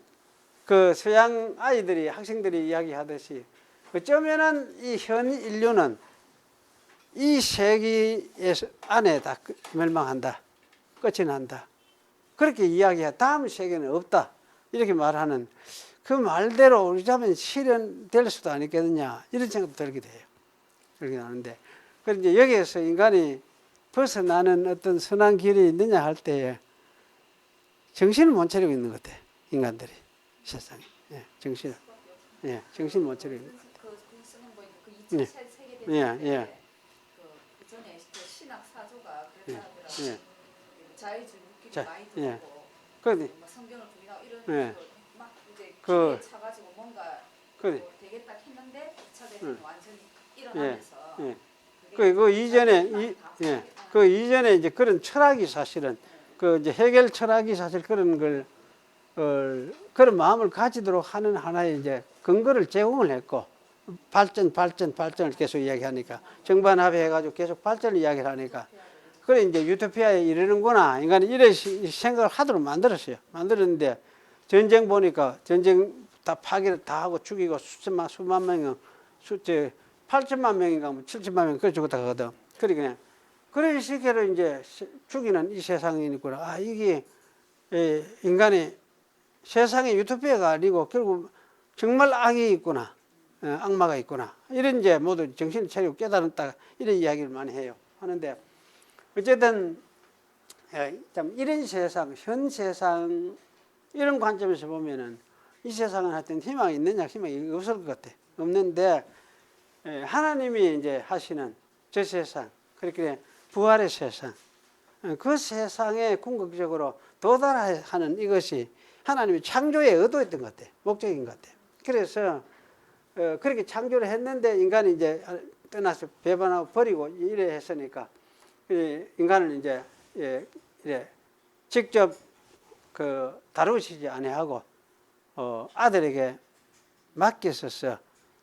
그 서양 아이들이 학생들이 이야기하듯이 어쩌면은 이 현 인류는 이 세기 안에 다 멸망한다, 끝이 난다. 그렇게 이야기해. 다음 세계는 없다. 이렇게 말하는 그 말대로 우리 자면 실현될 수도 아니겠느냐 이런 생각도 들기도 해요. 그렇게 나는데, 그런데 이제 여기에서 인간이 벗어나는 어떤 선한 길이 있느냐 할 때에 정신을 못 차리고 있는 것 같아요. 인간들이 세상에. 예, 정신을. 예, 정신을 못 차리고 있는 것 같아요. 그 쓰는 거 그 2차 세계대전 예. 그 전에 그 신학 사조가 예, 그랬잖아요. 예. 자유주의 묵기를 자, 많이 예. 들고 그런데 뭐 성경을 부인하고 이런 예. 식으로 막 이제 그- 기회에 차가지고 뭔가 그래. 뭐 되겠다 했는데 2차 대전이 예. 완전히 일어나면서 예. 그게 그 이전에 자기만이 다 그 이전에 이제 그런 철학이 사실은 그 이제 해결 철학이 사실 그런 걸 그런 마음을 가지도록 하는 하나의 이제 근거를 제공을 했고 발전을 계속 이야기하니까 정반합해가지고 계속 발전을 이야기를 하니까 그래 이제 유토피아에 이르는구나 인간이 이런 생각을 하도록 만들었어요. 만들었는데 전쟁 보니까 전쟁 다 파괴를 다 하고 죽이고 수만 명이 8천만 명인가 뭐 7천만 명 그래 죽었다 하거든. 그래 그냥 그런 식으로 이제 죽이는 이 세상이니까 아 이게 인간이 세상에 유토피아가 아니고 결국 정말 악이 있구나, 악마가 있구나 이런 이제 모두 정신을 차리고 깨달았다 이런 이야기를 많이 해요. 하는데 어쨌든 참 이런 세상, 현 세상 이런 관점에서 보면은 이 세상은 하여튼 희망이 있느냐 희망이 없을 것 같아. 없는데 하나님이 이제 하시는 저 세상 그렇게 부활의 세상 그 세상에 궁극적으로 도달하는 이것이 하나님이 창조의 의도였던 것 같아요. 목적인 것 같아요. 그래서 그렇게 창조를 했는데 인간이 이제 떠나서 배반하고 버리고 이래 했으니까 인간은 이제 이래 직접 그 다루시지 아니하고 아들에게 맡겼었어.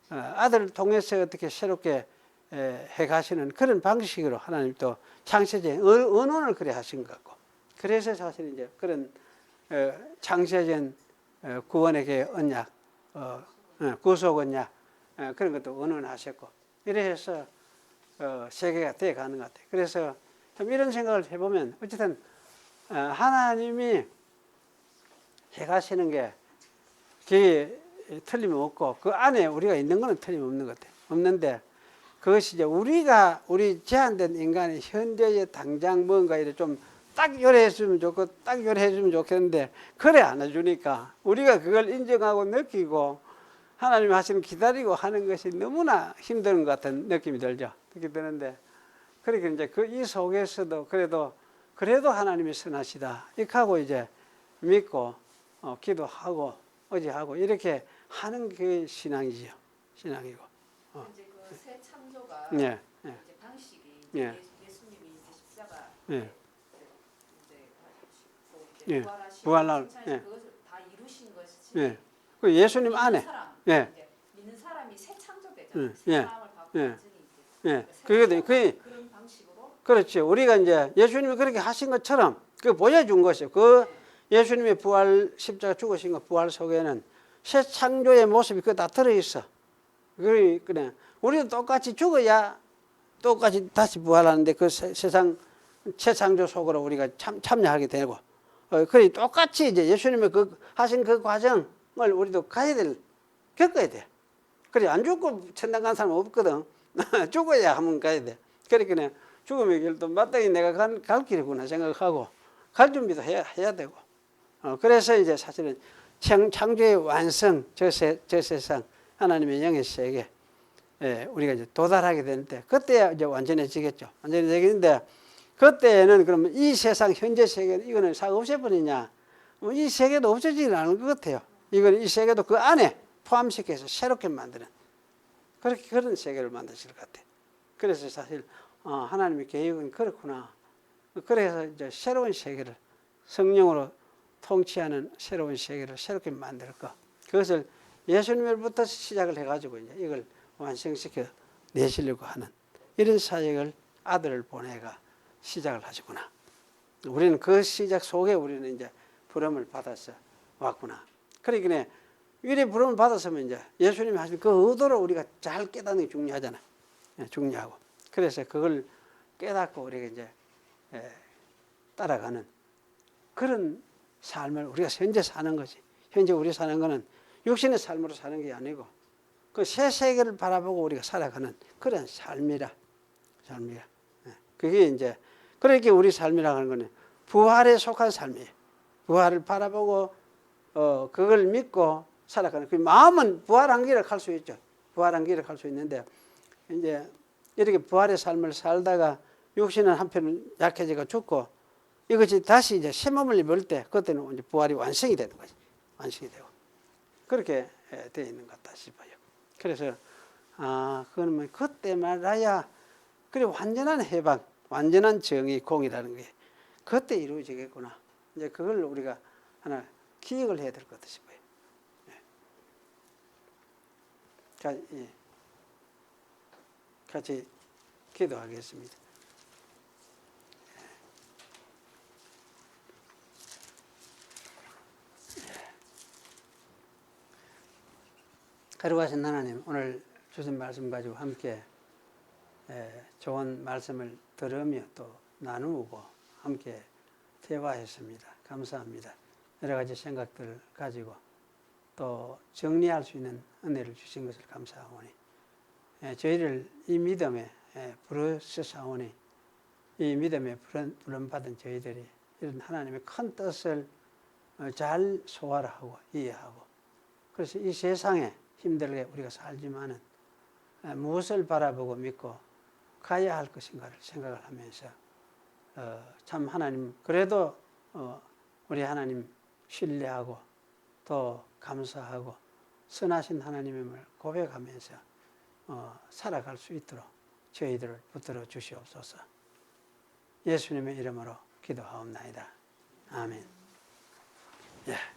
아들을 통해서 어떻게 새롭게 해가시는 그런 방식으로 하나님 또 창세전 언원을 그래 하신 것 같고 그래서 사실 이제 그런 창세전 구원의 언약, 구속 언약 그런 것도 언언하셨고 이래 해서 세계가 되어 가는 것 같아요. 그래서 좀 이런 생각을 해보면 어쨌든 하나님이 해가시는 게 그게 틀림없고 그 안에 우리가 있는 거는 틀림없는 것 같아요. 없는데 그것이 이제 우리 제한된 인간의 현재의 당장 뭔가 이래 좀 딱 요래했으면 좋고 딱 요래해주면 좋겠는데 그래 안 해주니까 우리가 그걸 인정하고 느끼고 하나님 하시는 기다리고 하는 것이 너무나 힘든 것 같은 느낌이 들죠. 그렇게 드는데 그렇게 이제 그 이 속에서도 그래도 하나님이 선하시다 이렇게 하고 이제 믿고 기도하고 의지하고 이렇게 하는 게 신앙이죠. 신앙이고. 이제 그 새 창조가 예, 예. 이제 방식이 예. 예수님이 이제 십자가 예. 이제 예. 부활하시고 부활날, 승천하신 예. 그것을 다 이루신 것이 예. 그 예수님 믿는 안에. 사람, 예. 이제 믿는 사람이 새 창조되잖아요. 예. 새 예. 마음을 받고 예. 완전히 이제 예. 새 그게 창조가 그런 방식으로 그렇지. 우리가 이제 예수님이 그렇게 하신 것처럼 그 보여준 것이요. 그 예수님의 부활 십자가 죽으신 것 부활 속에는 새 창조의 모습이 그 다 들어있어. 그래. 우리도 똑같이 죽어야 똑같이 다시 부활하는데 그 세상 새 창조 속으로 우리가 참여하게 되고. 그래 똑같이 이제 예수님의 그 하신 그 과정을 우리도 겪어야 돼. 그래 안 죽고 천당 간 사람은 없거든. 죽어야 한번 가야 돼. 그러니까 죽음의 길도 마땅히 내가 갈 길이구나 생각하고 갈 준비도 해야 되고. 그래서 이제 사실은 창조의 완성 저 세상 하나님의 영의 세계 우리가 이제 도달하게 되는데 그때 이제 완전해지겠죠. 완전해지겠는데 그때는 그러면 이 세상 현재 세계는 이거는 싹 없애버리냐? 이 세계도 없어지진 않을 것 같아요. 이건 이 세계도 그 안에 포함시켜서 새롭게 만드는 그런 세계를 만드실 것 같아요. 그래서 사실 하나님의 계획은 그렇구나. 그래서 이제 새로운 세계를 성령으로 통치하는 새로운 세계를 새롭게 만들 것. 그것을 예수님으로부터 시작을 해가지고 이제 이걸 완성시켜 내시려고 하는 이런 사역을 아들을 보내가 시작을 하시구나. 우리는 그 시작 속에 우리는 이제 부름을 받아서 왔구나. 그러니까 이래 부름을 받았으면 이제 예수님이 하신 그 의도를 우리가 잘 깨닫는 게 중요하잖아요. 중요하고. 그래서 그걸 깨닫고 우리가 이제 따라가는 그런 삶을 우리가 현재 사는 거지. 현재 우리 사는 거는 육신의 삶으로 사는 게 아니고 그 새 세계를 바라보고 우리가 살아가는 그런 삶이라. 그게 이제 그렇게 우리 삶이라고 하는 거는 부활에 속한 삶이에요. 부활을 바라보고 그걸 믿고 살아가는 그 마음은 부활한 길을 갈 수 있죠. 부활한 길을 갈 수 있는데 이제 이렇게 부활의 삶을 살다가 육신은 한편은 약해지고 죽고 이것이 다시 이제 새 몸을 입을 때 그때는 이제 부활이 완성이 되는 거지. 완성이 되고 그렇게 되어 있는 것 같다 싶어요. 그래서 그러면 그때 말아야 그래 완전한 해방, 완전한 정의, 공이라는 게 그때 이루어지겠구나. 이제 그걸 우리가 하나 기억을 해야 될 것 같아 싶어요. 같이 기도하겠습니다. 거룩하신 하나님, 오늘 주신 말씀 가지고 함께 좋은 말씀을 들으며 또 나누고 함께 대화했습니다. 감사합니다. 여러 가지 생각들을 가지고 또 정리할 수 있는 은혜를 주신 것을 감사하오니 저희를 이 믿음에 부르셨사오니 이 믿음에 부름받은 저희들이 이런 하나님의 큰 뜻을 잘 소화를 하고 이해하고 그래서 이 세상에 힘들게 우리가 살지만은 무엇을 바라보고 믿고 가야 할 것인가를 생각을 하면서 참 하나님 그래도 우리 하나님 신뢰하고 또 감사하고 선하신 하나님임을 고백하면서 살아갈 수 있도록 저희들을 붙들어 주시옵소서. 예수님의 이름으로 기도하옵나이다. 아멘. 예.